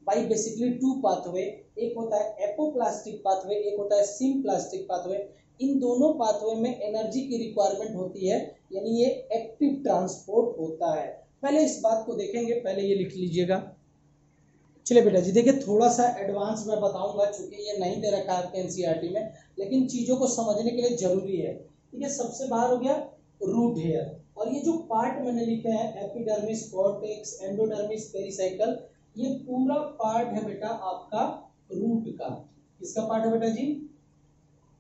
by basically two pathway. एक होता है एपोप्लास्टिक पाथवे, एक होता है सिम्प्लास्टिक पाथवे। इन दोनों पाथवे में एनर्जी की रिक्वायरमेंट होती है, यानी ये एक्टिव ट्रांसपोर्ट होता है। पहले इस बात को देखेंगे, पहले ये लिख लीजिएगा। चलिए बेटा जी देखिए, थोड़ा सा एडवांस मैं बताऊंगा चूंकि ये नहीं दे रखा है आपके एनसीईआरटी में, लेकिन चीजों को समझने के लिए जरूरी है। ठीक है, सबसे बाहर हो गया रूट हेयर, और ये जो पार्ट मैंने लिखे हैं एपिडर्मिस, कॉर्टेक्स, एंडोडर्मिस, पेरिसाइकल, ये पूरा पार्ट है बेटा आपका रूट का। किसका पार्ट है बेटा जी,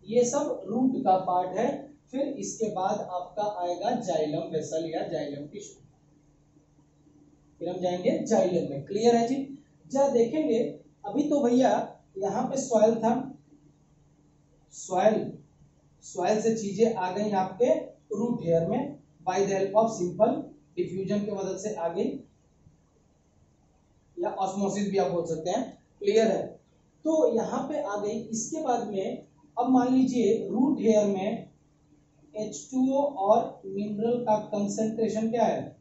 ये सब रूट का पार्ट है। फिर इसके बाद आपका आएगा जाइलम वेसल या जाइलम टिश्यू, फिर हम जाएंगे जाइलम में। क्लियर है जी। जरा देखेंगे अभी तो भैया यहाँ पे सॉइल था, सॉइल से चीजें आ गई आपके रूट हेयर में bye the help of simple diffusion की मदद से आ गई, या ऑस्मोसिस भी आप बोल सकते हैं। क्लियर है, तो यहाँ पे आ गई। इसके बाद में अब मान लीजिए रूट हेयर में H2O और मिनरल का कंसंट्रेशन क्या है,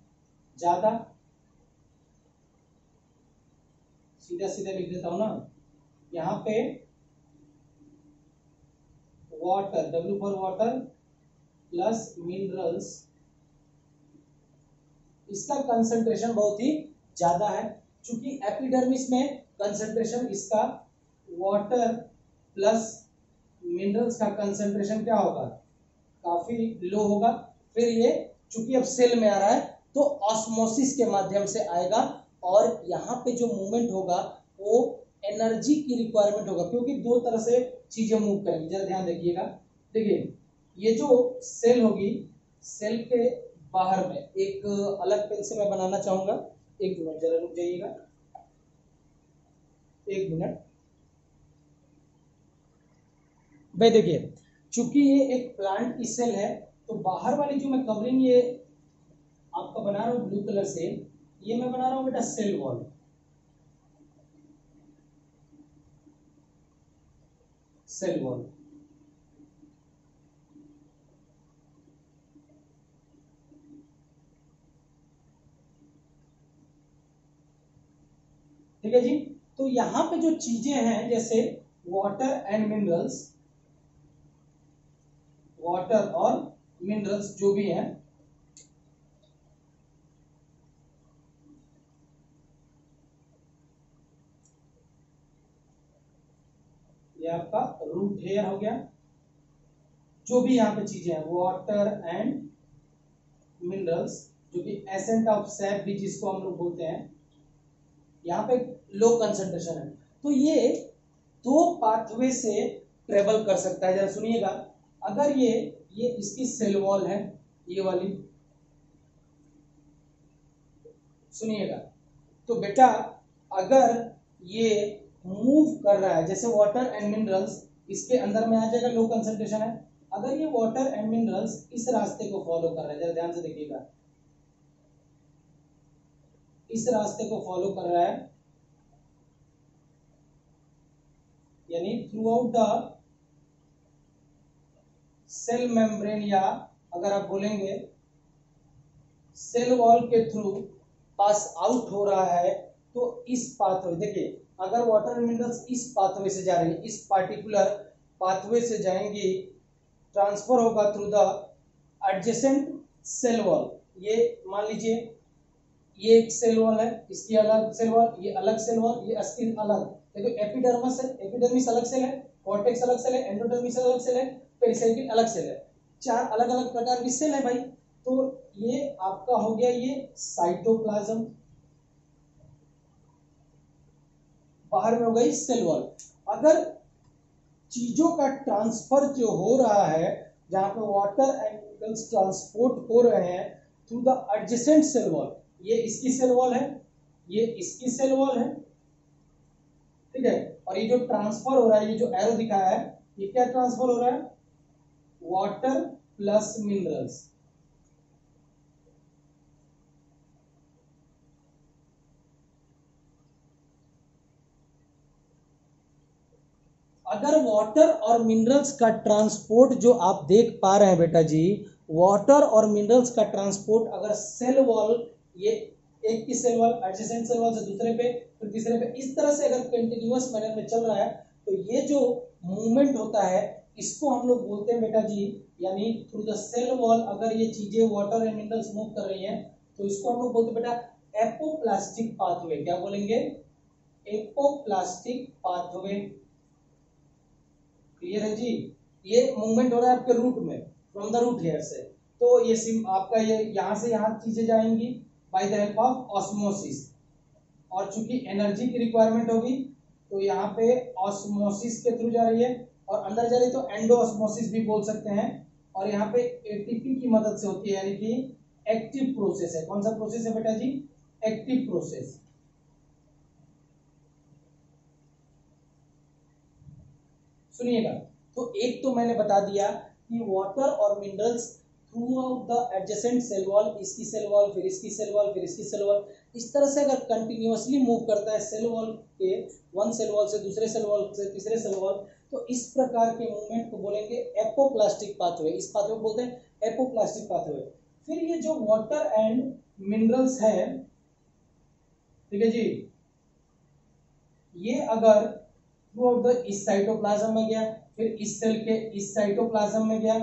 ज्यादा। सीधा सीधा लिख देता हूं ना, यहाँ पे water, W for water plus minerals, इसका कंसंट्रेशन बहुत ही ज्यादा है। क्योंकि एपिडर्मिस में कंसंट्रेशन इसका वाटर प्लस मिनरल्स का कंसंट्रेशन क्या होगा, काफी लो होगा। फिर ये चूंकि अब सेल में आ रहा है तो ऑस्मोसिस के माध्यम से आएगा, और यहाँ पे जो मूवमेंट होगा वो एनर्जी की रिक्वायरमेंट होगा, क्योंकि दो तरह से चीजें मूव करेंगी। जरा ध्यान देखिएगा, देखिए ये जो सेल होगी, सेल के बाहर में एक अलग पेन से मैं बनाना चाहूंगा, एक मिनट जरा रुक जाइएगा, एक मिनट भाई। देखिए चूंकि ये एक प्लांट की सेल है, तो बाहर वाली जो मैं कवरिंग ये आपका बना रहा हूं ब्लू कलर से, ये मैं बना रहा हूं बेटा सेल वॉल। सेल वॉल, ठीक है जी। तो यहां पे जो चीजें हैं जैसे वाटर एंड मिनरल्स, वाटर और मिनरल्स जो भी हैं, ये आपका रूट हेयर हो गया। जो भी यहाँ पे चीजें हैं वाटर एंड मिनरल्स, जो कि एसेंट ऑफ सैप भी जिसको हम लोग बोलते हैं, यहाँ पे लो कंसंट्रेशन है। तो ये दो पाथवे से ट्रेवल कर सकता है। जरा सुनिएगा, अगर ये इसकी सेल वॉल है, ये वाली, सुनिएगा, तो बेटा अगर ये मूव कर रहा है जैसे वाटर एंड मिनरल्स, इसके अंदर में आ जाएगा, लो कंसंट्रेशन है। अगर ये वाटर एंड मिनरल्स इस रास्ते को फॉलो कर रहा है, जरा ध्यान से देखिएगा, इस रास्ते को फॉलो कर रहा है, यानी throughout the cell membrane, या अगर आप बोलेंगे सेल वॉल के थ्रू पास आउट हो रहा है, तो इस पाथवे, देखिए अगर वाटर मिनरल्स इस पाथवे से जा रही है, इस पार्टिकुलर पाथवे से जाएंगी, ट्रांसफर होगा through the adjacent cell wall. ये मान लीजिए ये एक सेल वॉल है, इसकी अलग सेल वॉल, ये अलग सेल वॉल, ये स्किन अलग, देखो एपिडर्मिस है, एपिडर्मिस अलग सेल है, कॉर्टेक्स अलग सेल है, एंडोडर्मिस अलग सेल है, पेरिसाइकिल अलग सेल है, 4 अलग अलग प्रकार की सेल है भाई। तो ये आपका हो गया ये साइटोप्लाज्म, बाहर में हो गई सेल वॉल। अगर चीजों का ट्रांसफर जो हो रहा है, जहां पे वाटर एंड मिनरल्स ट्रांसपोर्ट हो रहे हैं through the adjacent cell wall, ये इसकी सेल वॉल है, ये इसकी सेल वॉल है, ठीक है। और ये जो ट्रांसफर हो रहा है, ये जो एरो दिखाया है, ये क्या ट्रांसफर हो रहा है, वाटर प्लस मिनरल्स। अगर वाटर और मिनरल्स का ट्रांसपोर्ट जो आप देख पा रहे हैं बेटा जी, वाटर और मिनरल्स का ट्रांसपोर्ट अगर सेल वॉल, ये एक की cell wall adjacent cell wall से दूसरे पे, फिर तीसरे पे, इस तरह से अगर कंटिन्यूअस मैनर में चल रहा है, तो ये जो मूवमेंट होता है इसको हम लोग बोलते हैं बेटा जी, यानी थ्रू द सेल वॉल अगर ये चीजें वाटर एंड मिनरल्स मूव कर रही हैं, तो इसको हम लोग बोलते हैं बेटा एपोप्लास्टिक पाथवे। क्या बोलेंगे, एपोप्लास्टिक पाथवे। क्लियर है जी। ये मूवमेंट हो रहा है आपके रूट में, फ्रॉम द रूट हेयर से, तो ये आपका ये यहां से यहां चीजें जाएंगी bye the help of osmosis, और चूंकि एनर्जी की रिक्वायरमेंट होगी तो यहाँ पे ऑस्मोसिस के थ्रू जा रही है, और अंदर जा रही है तो एंडोऑस्मोसिस भी बोल सकते हैं, और यहाँ पे एटीपी की मदद से होती है, यानी कि एक्टिव प्रोसेस है। कौन सा प्रोसेस है बेटा जी, एक्टिव प्रोसेस। सुनिएगा, तो एक तो मैंने बता दिया कि वाटर और minerals throughout the adjacent cell wall, इसकी सेल वॉल, फिर इसकी सेल वॉल, फिर इसकी सेल वॉल, इस तरह से अगर कंटिन्यूअसली मूव करता है सेल वॉल के, वन सेल वॉल से दूसरे सेल वॉल से तीसरे सेल वॉल, तो इस प्रकार के मूवमेंट को बोलेंगे एपोप्लास्टिक पाथवे। इस पाथवे को बोलते हैं एपोप्लास्टिक पाथवे। फिर ये जो वाटर एंड मिनरल्स है, ठीक है जी, ये अगर थ्रू आउट द इस साइटोप्लाज्म में गया, फिर इस सेल के इस साइटोप्लाज्म में गया,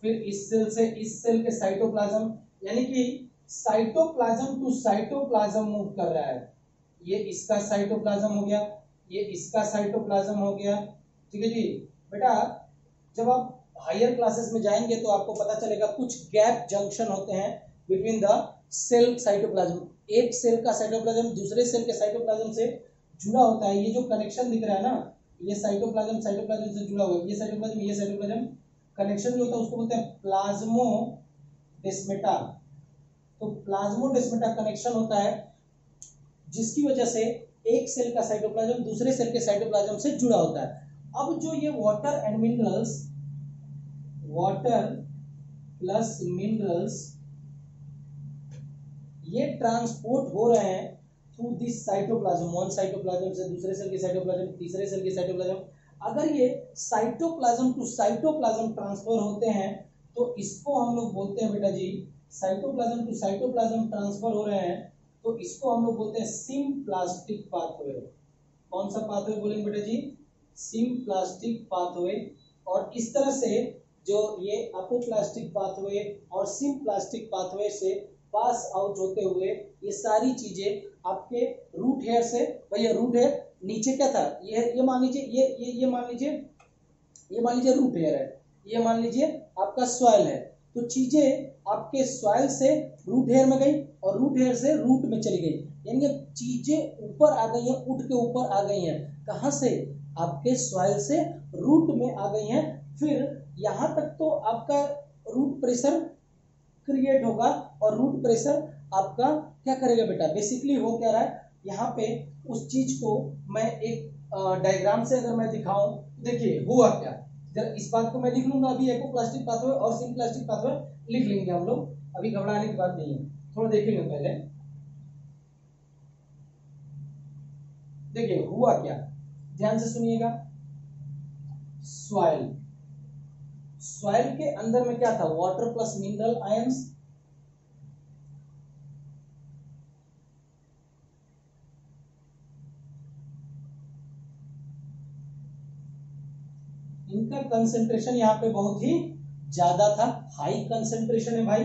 फिर इस सेल से इस सेल के साइटोप्लाज्म, यानी कि साइटोप्लाज्म टू साइटोप्लाज्म मूव कर रहा है। ये इसका साइटोप्लाज्म हो गया, ये इसका साइटोप्लाज्म हो गया, ठीक है जी। बेटा जब आप हायर क्लासेस में जाएंगे तो आपको पता चलेगा कुछ गैप जंक्शन होते हैं बिटवीन द सेल साइटोप्लाज्म। एक सेल का साइटोप्लाज्म दूसरे सेल के साइटोप्लाज्म से जुड़ा होता है। ये जो कनेक्शन दिख रहा है ना, ये साइटोप्लाज्म साइटोप्लाज्म से जुड़ा हुआ है, ये साइटोप्लाज्म कनेक्शन जो होता है उसको बोलते हैं प्लाज्मोडेस्मेटा। तो प्लाज्मोडेस्मेटा कनेक्शन होता है जिसकी वजह से एक सेल का साइटोप्लाज्म दूसरे सेल के साइटोप्लाज्म से जुड़ा होता है। अब जो ये water and minerals, water plus minerals, ये ट्रांसपोर्ट हो रहे हैं through this cytoplasm, one cytoplasm से दूसरे सेल के साइटोप्लाज्म, तीसरे सेल के साइटोप्लाज्म। अगर ये साइटोप्लाज्म टू साइटोप्लाज्म ट्रांसफर होते हैं तो इसको हम लोग बोलते हैं बेटा जी, साइटोप्लाज्म टू साइटोप्लाज्म ट्रांसफर हो रहे हैं तो इसको हम लोग बोलते हैं सिम्प्लास्टिक पाथवे। कौन सा पाथवे बोलेंगे बेटा जी, सिम्प्लास्टिक पाथवे। और इस तरह से जो ये अपोप्लास्टिक पाथवे और सिम्प्लास्टिक पाथवे से पास आउट होते हुए ये सारी चीजें आपके रूट हेयर से, भैया रूट हेयर नीचे क्या था, ये मान लीजिए ये मान लीजिए रूट हेयर है, ये मान लीजिए आपका सॉइल है। तो चीजें आपके सॉइल से रूट हेयर में गई और रूट हेयर से रूट में चली गई, यानी चीजें ऊपर आ गई हैं, उठ के ऊपर आ गई हैं। कहां से, आपके सॉइल से रूट में आ गई हैं। फिर यहां तक तो आपका रूट प्रेशर क्रिएट होगा, और रूट प्रेशर आपका क्या करेगा बेटा, बेसिकली हो क्या रहा है यहाँ पे, उस चीज को मैं एक डायग्राम से अगर मैं दिखाऊं, देखिए हुआ क्या। जरा इस बात को मैं लिख लूंगा, अभी एपोप्लास्टिक पाथवे और सिम्प्लास्टिक पाथवे लिख लेंगे हम लोग, अभी घबराने की बात नहीं है, थोड़ा देखेंगे पहले। देखिए हुआ क्या, ध्यान से सुनिएगा। सॉइल, सॉइल के अंदर में क्या था, वाटर प्लस मिनरल आयंस, इनका कंसेंट्रेशन यहाँ पे बहुत ही ज्यादा था, हाई कंसेंट्रेशन है भाई।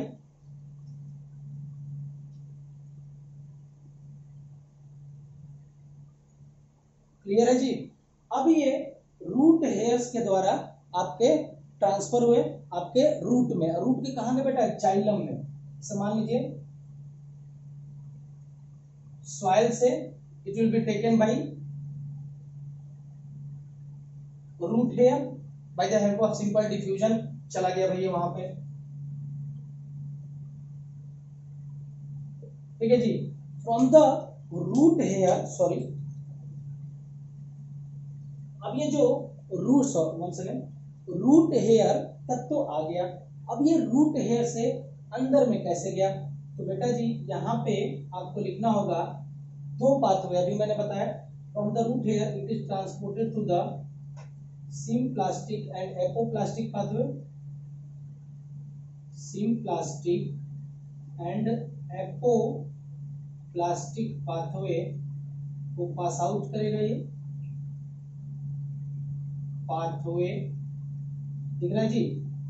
क्लियर है जी। अब ये रूट हेयर्स के द्वारा आपके ट्रांसफर हुए आपके रूट में, रूट के कहां में बेटा, जाइलम में। मान लीजिए सॉइल से it will be taken by root hair by the help of simple diffusion, चला गया भैया वहां पे, ठीक है जी। From the root hair, sorry अब ये जो रूट हेयर तक तो आ गया, अब ये रूट हेयर से अंदर में कैसे गया, तो बेटा जी यहाँ पे आपको लिखना होगा दो पाथवे, अभी मैंने बताया from the root hair it is transported to the symplastic and apoplastic pathway, symplastic and apoplastic pathway को पास आउट करेगा ये पाथवे, दिख रहा है जी।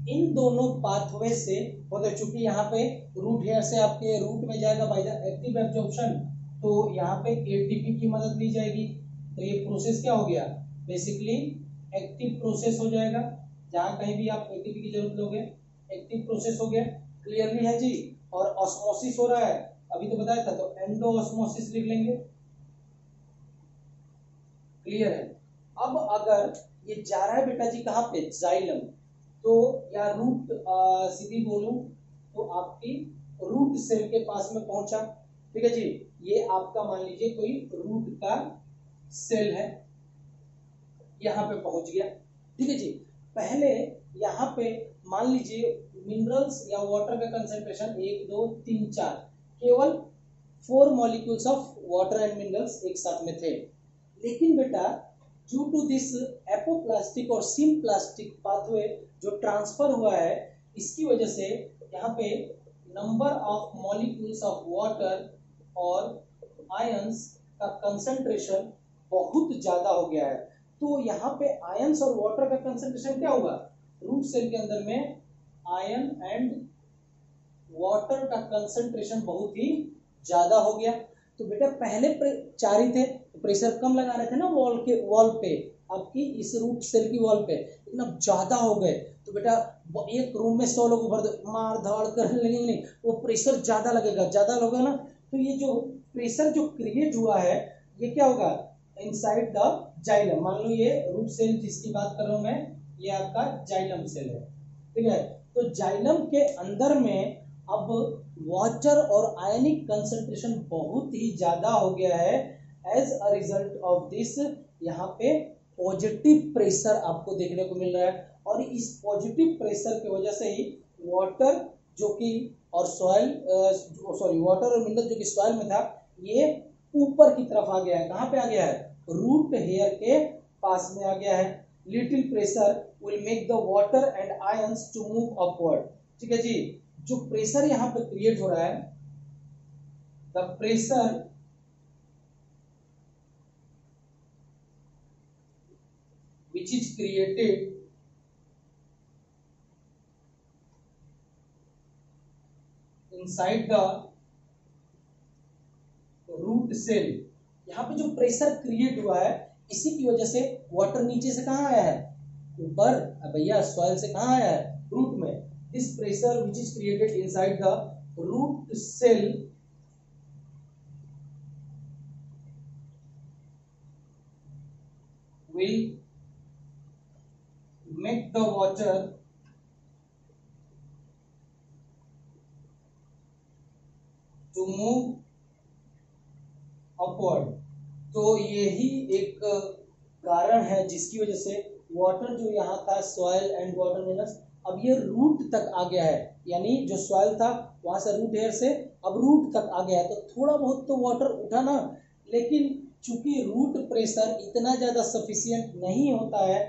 इन दोनों पाथवे से होते, चूंकि यहाँ पे रूट हेयर से आपके रूट में जाएगा बाय द एक्टिव एब्जॉर्प्शन, तो यहाँ पे एटीपी की मदद ली जाएगी, तो ये प्रोसेस क्या हो गया, बेसिकली एक्टिव प्रोसेस हो जाएगा। जहां कहीं भी आप एटीपी की जरूरत लोगे, एक्टिव प्रोसेस हो गया। क्लियरली है जी। और ऑस्मोसिस हो रहा है, अभी तो बताया था, तो एंडो ऑस्मोसिस लिख लेंगे। क्लियर है। अब अगर ये जा रहा है बेटा जी कहाँ पे, जाइलम, तो या रूट सीधी बोलूं तो आपकी रूट सेल के पास में पहुंचा, ठीक है जी। ये आपका मान लीजिए कोई रूट का सेल है, यहां पे पहुंच गया, ठीक है जी। पहले यहाँ पे मान लीजिए मिनरल्स या वाटर का कंसेंट्रेशन 1 2 3 4, केवल 4 molecules of water and minerals एक साथ में थे। लेकिन बेटा ड्यू टू दिस एपोप्लास्टिक और सिम्प्लास्टिक पाथवे जो ट्रांसफर हुआ है, इसकी वजह से यहाँ पे number of molecules of water और आयंस का कंसंट्रेशन बहुत ज्यादा हो गया है। तो यहाँ पे आयंस और वाटर का कंसंट्रेशन क्या होगा, रूट सेल के अंदर में आयन एंड वाटर का कंसंट्रेशन बहुत ही ज्यादा हो गया। तो बेटा पहले 4 ही थे, प्रेशर कम लगा रहे थे ना वॉल पे, आपकी इस रूट सेल की वॉल पे, इतना ज्यादा हो गए तो बेटा एक रूम में 100 लोग मार धाड़ करने लगेंगे, नहीं वो प्रेशर ज्यादा लगेगा, ज्यादा लगेगा ना, तो ये जो प्रेशर जो क्रिएट हुआ है ये क्या होगा, इनसाइड द जाइलम। मान लो ये रूट सेल जिसकी बात कर रहा हूं मैं, ये आपका जाइलम सेल है, ठीक है। तो जाइलम के अंदर में अब वाटर और आयनिक कंसंट्रेशन बहुत ही ज्यादा हो गया है। As a result of this यहाँ पे पॉजिटिव प्रेशर आपको देखने को मिल रहा है, और इस पॉजिटिव प्रेशर की वजह से ही वाटर जो कि और सॉइल वाटर और मिनरल जो कि सॉइल में था, ये ऊपर की तरफ आ गया है। कहाँ पे आ गया है, रूट हेयर के पास में आ गया है। Little pressure will make the water and ions to move upward, ठीक है जी। जो प्रेशर यहां पे क्रिएट हो रहा है, the pressure which is created inside the root cell, यहाँ पे जो प्रेशर क्रिएट हुआ है इसी की वजह से वाटर नीचे से कहाँ आया है, ऊपर, भैया सॉइल से कहाँ आया है, रूट में। This pressure which is created inside the root cell will make the water to move upward. तो यही एक कारण है जिसकी वजह से वाटर जो यहाँ था सॉइल एंड वाटर मिनरल्स, अब ये रूट तक आ गया है, यानी जो सॉइल था वहां से रूट हेयर से अब रूट तक आ गया है। तो थोड़ा बहुत तो वाटर उठा ना, लेकिन चूंकि रूट प्रेशर इतना ज्यादा सफिशियंट नहीं होता है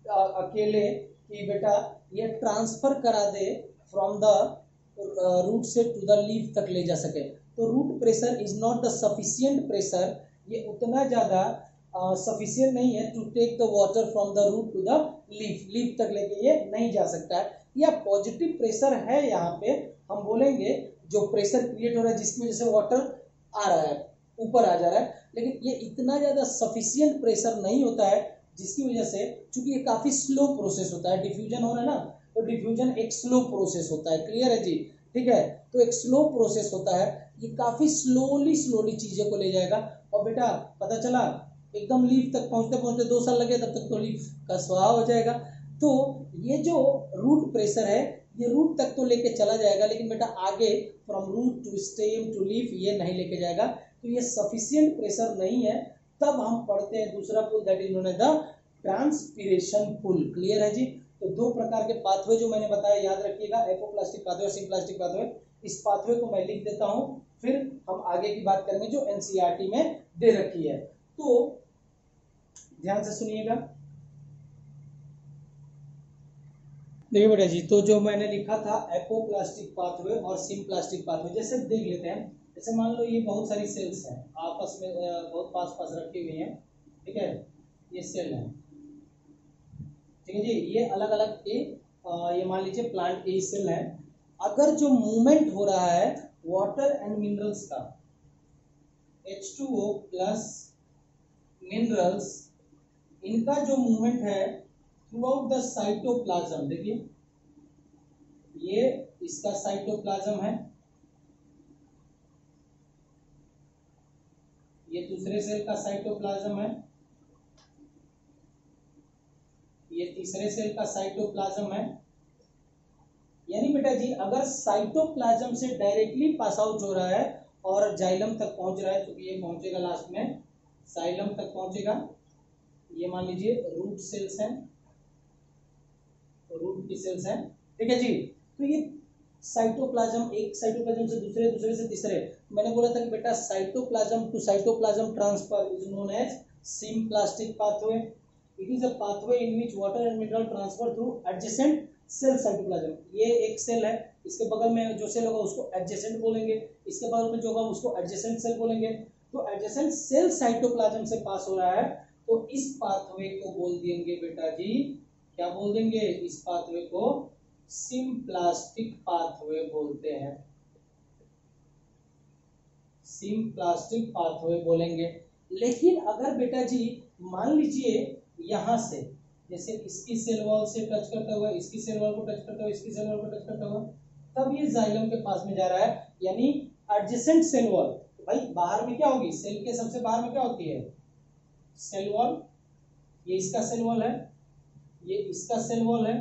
अकेले कि बेटा ये ट्रांसफर करा दे फ्रॉम द रूट से टू द लीफ तक ले जा सके। तो root pressure is not the sufficient pressure, ये उतना ज्यादा सफिशियंट नहीं है to take the water from the root to the leaf, leaf तक लेके ये नहीं जा सकता है। या पॉजिटिव प्रेशर है, यहाँ पे हम बोलेंगे जो प्रेशर क्रिएट हो रहा है जिसकी वजह से वाटर आ रहा है, ऊपर आ जा रहा है, लेकिन ये इतना ज्यादा सफिशियंट प्रेशर नहीं होता है जिसकी वजह से, चूंकि ये काफी स्लो प्रोसेस होता है, डिफ्यूजन हो रहा है ना, तो डिफ्यूजन एक स्लो प्रोसेस होता है, क्लियर है जी, ठीक है। तो एक स्लो प्रोसेस होता है, ये काफी स्लोली चीजें को ले जाएगा। और बेटा पता चला एकदम लीफ तक पहुंचते पहुंचते 2 साल लगे, तब तक तो लीफ का स्वाहा हो जाएगा। तो ये जो रूट प्रेशर है ये रूट तक तो लेके चला जाएगा, लेकिन बेटा आगे from root to stem to leaf ये नहीं लेके जाएगा। तो ये सफिशियंट प्रेशर नहीं है, तब हम पढ़ते हैं दूसरा pull, that is known as the transpiration pull, clear है जी। तो 2 प्रकार के पाथवे जो मैंने बताया याद रखिएगा, एपोप्लास्टिक पाथवे और सिम्प्लास्टिक पाथवे। इस पाथवे को मैं लिख देता हूं, फिर हम आगे की बात करेंगे जो एनसीईआरटी में दे रखी है। तो ध्यान से सुनिएगा, देखिए बेटा जी, तो जो मैंने लिखा था एपोप्लास्टिक पाथवे और सिम्प्लास्टिक पाथवे, जैसे देख लेते हैं। जैसे मान लो ये बहुत सारी सेल्स हैं आपस में बहुत पास पास रखी हुई हैं, ठीक है, ये सेल है, ठीक है जी, ये अलग अलग ये मान लीजिए प्लांट की सेल है। अगर जो मूवमेंट हो रहा है वाटर एंड मिनरल्स का, H2O प्लस मिनरल्स, इनका जो मूवमेंट है थ्रू आउट द साइटोप्लाज्म, देखिए ये इसका साइटोप्लाज्म है, ये दूसरे सेल का साइटोप्लाज्म है, ये तीसरे सेल का साइटोप्लाज्म है। यानी बेटा जी अगर साइटोप्लाज्म से डायरेक्टली पास आउट हो रहा है और जाइलम तक पहुंच रहा है, तो ये पहुंचेगा लास्ट में साइलम तक पहुंचेगा। ये मान लीजिए रूट सेल्स हैं, रूट की सेल्स हैं, ठीक है जी। तो ये साइटोप्लाज्म, एक साइटोप्लाज्म से दूसरे, दूसरे से तीसरे, मैंने बोला था कि बेटा cytoplasm to cytoplasm transfer is known as symplastic pathway. It is a pathway in which water and mineral transfer through adjacent cell cytoplasm. ये एक सेल है, इसके बगल में जो सेल होगा उसको एडजेसेंट बोलेंगे, इसके बगल में जो होगा उसको एडजेसेंट सेल बोलेंगे। तो एडजेसेंट सेल साइटोप्लाज्म से पास हो रहा है, तो इस पाथवे को बोल देंगे बेटा जी, क्या बोल देंगे, इस पाथवे को सिम्प्लास्टिक पाथवे बोलते हैं, सिम्प्लास्टिक पाथवे बोलेंगे। लेकिन अगर बेटा जी मान लीजिए यहां से, जैसे इसकी सेल वॉल से टच करता हुआ, इसकी सेल वॉल को टच करता हुआ, इसकी सेल वॉल को टच करता हुआ, तब ये जाइलम के पास में जा रहा है, यानी एडजेसेंट सेल वॉल। तो भाई बाहर में क्या होगी, सेल के सबसे बाहर में क्या होती है, सेल वॉल। ये इसका सेल वॉल है, ये इसका सेल वॉल है।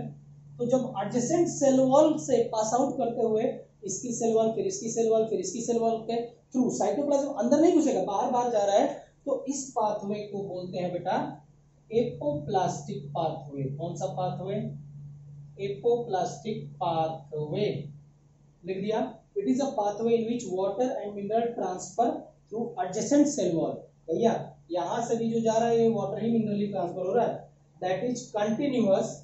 तो जब एडजेसेंट सेल वॉल से पास आउट करते हुए इसकी सेल वॉल, फिर इसकी सेल वॉल, फिर इसकी सेल वॉल के थ्रू साइटोप्लाज्म अंदर नहीं घुसेगा, बाहर बाहर जा रहा है, तो इस पाथवे को बोलते हैं बेटा एपोप्लास्टिक पाथवे। कौन सा पाथवे, एपोप्लास्टिक पाथवे, लिख दिया। It is a pathway in which water and mineral transfer through adjacent cell wall. भैया यहां से भी जो जा रहा है ये वाटर ही मिनरली ट्रांसफर हो रहा है, that is continuous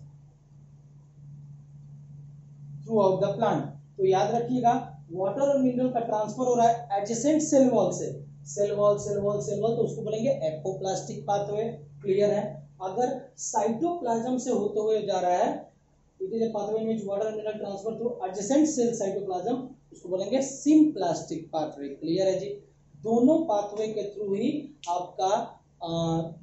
through out the plant. तो याद रखिएगा वाटर और मिनरल का ट्रांसफर हो रहा है एडजेसेंट सेल वॉल से, cell wall cell wall cell wall, तो उसको बोलेंगे एपोप्लास्टिक पाथवे, क्लियर है। अगर साइटोप्लाज्म से होते हुए जा रहा है, it is a pathway in which water and mineral transfer through adjacent cell cytoplasm, उसको बोलेंगे सिम्प्लास्टिक पाथवे, क्लियर है जी। दोनों पाथवे के थ्रू ही आपका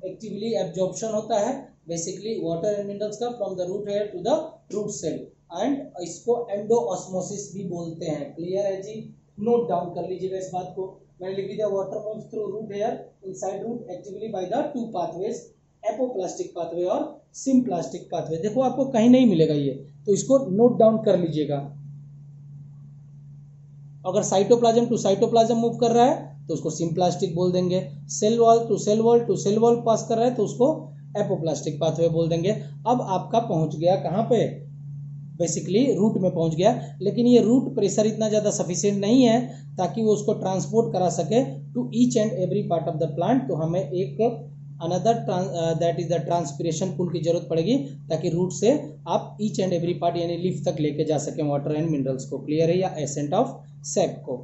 एक्टिवली एब्जॉर्प्शन होता है बेसिकली वाटर एंड मिनरल्स का from the root hair to the root cell, and इसको एंडोऑस्मोसिस भी बोलते हैं, क्लियर है जी। नोट डाउन कर लीजिएगा इस बात को, मैंने लिख दिया water moves through root hair inside root actively by the 2 pathways, apoplastic pathway और सिम्प्लास्टिक पाथवे। देखो आपको कहीं नहीं मिलेगा ये, तो इसको नोट डाउन कर लीजिएगा। अगर साइटोप्लाज्म टू साइटोप्लाज्म मूव कर रहा है तो उसको सिम्प्लास्टिक बोल देंगे, cell wall to cell wall to cell wall pass कर रहा है तो उसको एपोप्लास्टिक पाथवे बोल देंगे। अब आपका पहुंच गया कहां पे, बेसिकली रूट में पहुंच गया, लेकिन ये रूट प्रेशर इतना ज़्यादा सफिशिएंट नहीं है ताकि वो उसको ट्रांसपोर्ट करा सके to each and every part of the plant. तो हमें एक another that is the transpiration pull की जरूरत पड़ेगी ताकि रूट से आप ईच एंड एवरी पार्ट यानी लीफ तक लेके जा सकें वाटर एंड मिनरल्स को। क्लियर है, या एसेंट ऑफ सैप को।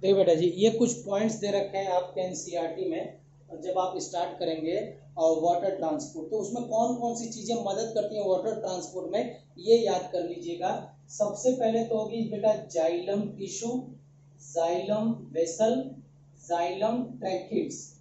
देखिए बेटा जी, ये कुछ पॉइंट्स दे रखे हैं आपके एनसीईआरटी में। जब आप स्टार्ट करेंगे और वाटर ट्रांसपोर्ट, तो उसमें कौन कौन सी चीजें मदद करती हैं वाटर ट्रांसपोर्ट में, ये याद कर लीजिएगा। सबसे पहले तो होगी बेटा xylem tissue, xylem vessel, xylem tracheids.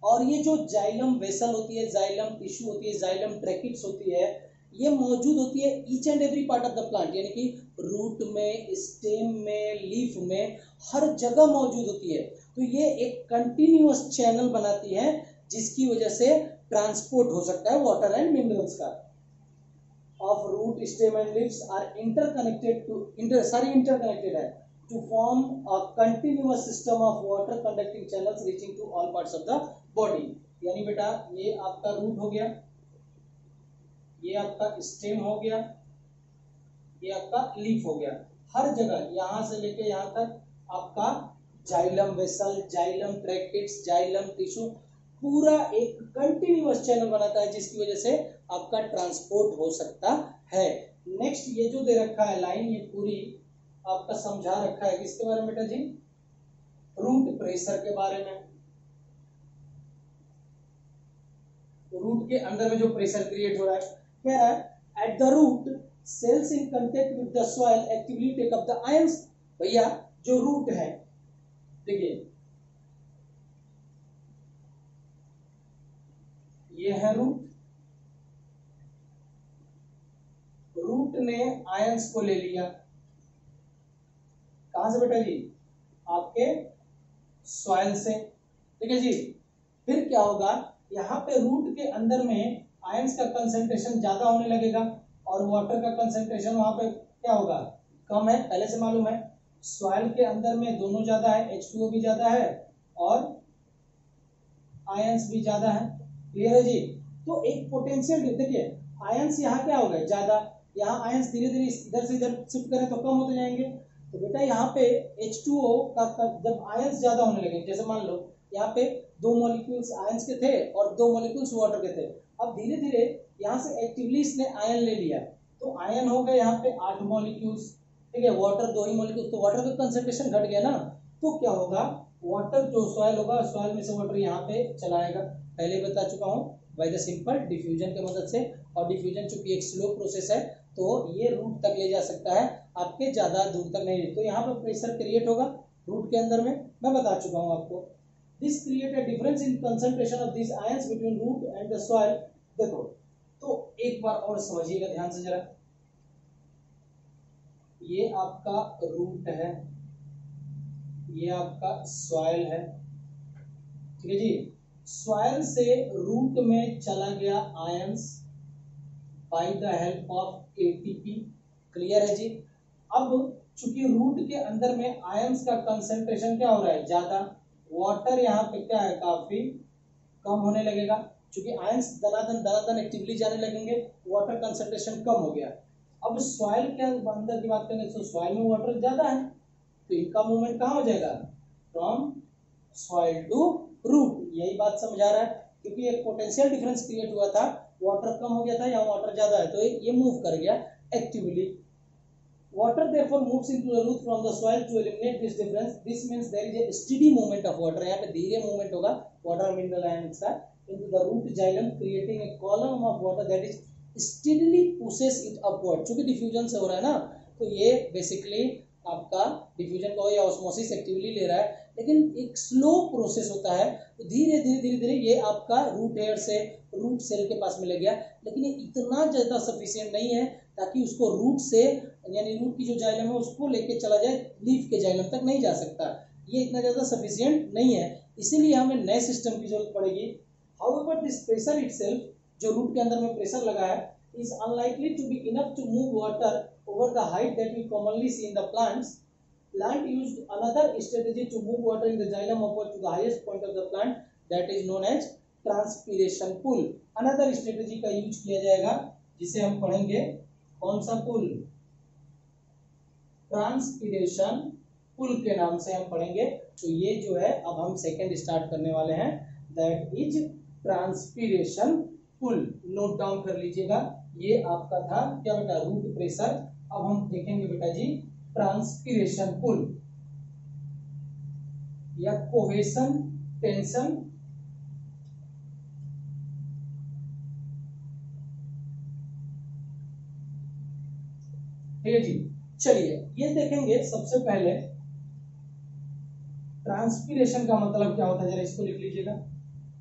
और ये जो जाइलम वेसल होती है, जाइलम टिश्यू होती है, जाइलम ट्रैकिड्स होती है, ये मौजूद होती है each and every part of the plant, यानी कि रूट में, स्टेम में, लीफ में, हर जगह मौजूद होती है। तो ये एक कंटिन्यूअस चैनल बनाती है जिसकी वजह से ट्रांसपोर्ट हो सकता है वाटर एंड मिनरल्स का। Of root, stem and leaves are interconnected है to form a continuous system of water conducting channels reaching to all parts of the body। यानी बेटा ये आपका रूट हो गया, ये आपका स्टेम हो गया, ये आपका लीफ हो गया, हर जगह यहां से लेके यहां तक आपका xylem vessel, xylem tracheids, xylem tissue पूरा एक कंटिन्यूअस चैनल बनाता है जिसकी वजह से आपका ट्रांसपोर्ट हो सकता है। नेक्स्ट ये जो दे रखा है लाइन, ये पूरी आपका समझा रखा है किसके बारे में बेटा जी, रूट प्रेशर के बारे में। रूट के अंदर में जो प्रेशर क्रिएट हो रहा है, कह रहा है at the root cells in contact with the soil actively take up the ions. भैया जो रूट है, देखिए ये है रूट, रूट ने आयंस को ले लिया कहां से बेटा जी, आपके सॉइल से, ठीक है जी। फिर क्या होगा, यहाँ पे रूट के अंदर में आयंस का कंसंट्रेशन ज्यादा होने लगेगा और वाटर का कंसंट्रेशन वहां पे क्या होगा, कम है, पहले से मालूम है। सॉइल के अंदर में दोनों ज्यादा है, H2O भी ज्यादा है और आयंस भी ज्यादा है। क्लियर है जी। तो एक पोटेंशियल, देखिए आयंस यहाँ क्या हो गए ज्यादा, यहाँ आयंस धीरे धीरे इधर से इधर शिफ्ट करें तो कम होते जाएंगे। तो बेटा यहाँ पे H2O का जब आयंस ज्यादा होने लगे, जैसे मान लो यहाँ पे 2 मॉलिक्यूल्स आयंस के थे और 2 मॉलिक्यूल्स वाटर के थे, अब धीरे धीरे यहाँ से एक्टिवली इसने आयन ले लिया, तो आयन हो गए यहाँ पे 8 मॉलिक्यूल्स, ठीक है, वाटर 2 ही मॉलिक्यूल्स, तो वाटर का कंसंट्रेशन घट गया ना। तो क्या होगा, वाटर जो सॉइल होगा, सॉइल में से वाटर यहाँ पे चलाएगा। पहले बता चुका हूँ बाय द सिंपल डिफ्यूजन की मदद से, और डिफ्यूजन चूंकि एक स्लो प्रोसेस है तो ये रूट तक ले जा सकता है, आपके ज्यादा दूर तक नहीं। तो यहाँ पर प्रेशर क्रिएट होगा रूट के अंदर में, मैं बता चुका हूँ आपको। This create a difference in concentration of this ions between root and the soil. देखो तो एक बार और समझिएगा ध्यान से जरा, ये आपका रूट है, ये आपका सॉइल है, ठीक है जी। सॉइल से रूट में चला गया ions bye the help of ATP. Clear है जी। अब चूंकि रूट के अंदर में आयंस का कंसंट्रेशन क्या हो रहा है ज्यादा, वाटर यहाँ पे क्या है काफी कम होने लगेगा, चूंकि आयंस दनादन एक्टिवली जाने लगेंगे, वाटर कंसंट्रेशन कम हो गया। अब सॉइल के अंदर की बात करें तो सॉइल में वाटर ज्यादा है, तो इनका मूवमेंट कहाँ हो जाएगा, फ्रॉम सॉइल टू रूट। यही बात समझा रहा है, क्योंकि एक पोटेंशियल डिफरेंस क्रिएट हुआ था, वाटर कम हो गया था, यहाँ वाटर ज्यादा है, तो ये मूव कर गया actively. Water therefore moves into the root from the soil to eliminate this difference. This means there is a steady movement of water. यहाँ पे धीरे मूवमेंट होगा water mineral ions का into the root xylem, creating a column of water that is steadily pushes it upward. चूंकि diffusion से हो रहा है ना, तो ये बेसिकली आपका डिफ्यूजन का या ऑस्मोसिस एक्टिवली ले रहा है, लेकिन एक स्लो प्रोसेस होता है, तो धीरे धीरे धीरे धीरे ये आपका रूट हेयर से रूट सेल के पास में ले गया, लेकिन ये इतना ज्यादा सफिशिएंट नहीं है ताकि उसको रूट से यानी रूट की जो जाइलम है उसको लेके चला जाए, लीफ के जाइलम तक नहीं जा सकता, ये इतना ज्यादा सफिशिएंट नहीं है, इसीलिए हमें नए सिस्टम की जरूरत पड़ेगी। हाउएवर दिस प्रेशर इटसेल्फ, जो रूट के अंदर में प्रेशर लगा है, is unlikely to be enough to move water over the height that we commonly see in the plants. Plant used another strategy to move water in the xylem upward to the highest point of the plant, that is known as transpiration pull. Another strategy का use किया जाएगा जिसे हम पढ़ेंगे, कौन सा पुल, transpiration pull के नाम से हम पढ़ेंगे। तो ये जो है अब हम सेकंड स्टार्ट करने वाले हैं, that is transpiration pull. Note down कर लीजिएगा, ये आपका था क्या बेटा, रूट प्रेशर। अब हम देखेंगे बेटा जी ट्रांसपीरेशन पुल या कोहेशन टेंशन। ठीक है जी, चलिए ये देखेंगे। सबसे पहले ट्रांसपीरेशन का मतलब क्या होता है, जरा इसको लिख लीजिएगा।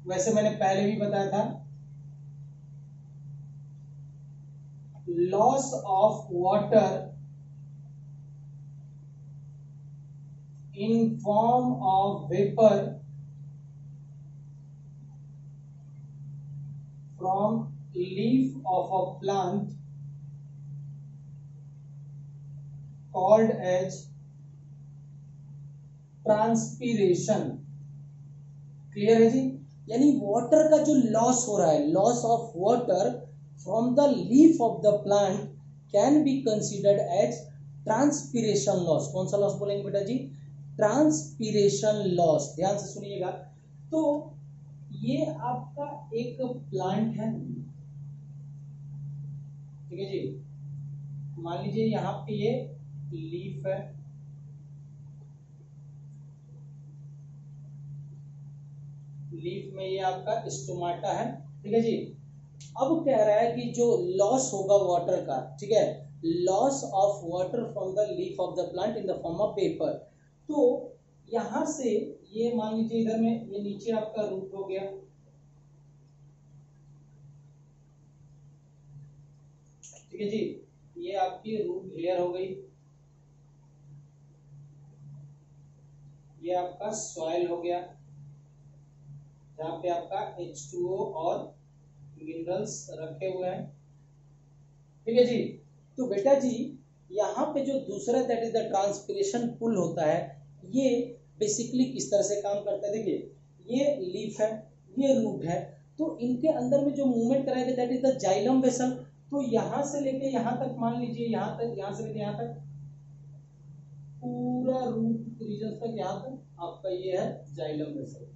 वैसे मैंने पहले भी बताया था, loss of water in form of vapor from leaf of a plant called as transpiration। Clear है जी, यानी वाटर का जो लॉस हो रहा है, loss of water from the leaf of the plant can be considered as transpiration loss. कौन सा loss बोलेंगे बेटा जी, ट्रांसपीरेशन लॉस। ध्यान से सुनिएगा। तो ये आपका एक प्लांट है, ठीक है जी। मान लीजिए यहाँ पे ये लीफ है, लीफ में ये आपका स्टोमाटा है, ठीक है जी। अब कह रहा है कि जो लॉस होगा वाटर का, ठीक है, loss of water from the leaf of the plant in the form of paper. तो यहां से ये मान लीजिए इधर में ये नीचे आपका रूट हो गया, ठीक है जी। ये आपकी रूट हेयर हो गई, ये आपका सॉइल हो गया जहां पे आपका H2O और मिनरल्स रखे हुए हैं, ठीक है जी। तो बेटा जी यहाँ पे जो दूसरा that is the transpiration pull होता है, ये बेसिकली किस तरह से काम करता है, देखिए ये लीफ है, ये रूट है, तो इनके अंदर में जो मूवमेंट कराएगा that is the xylem vessel. तो यहां से लेके यहां तक, मान लीजिए यहां तक, यहां से लेके यहां तक पूरा रूट रीजन तक, यहां तक आपका ये है जाइलम वेसल।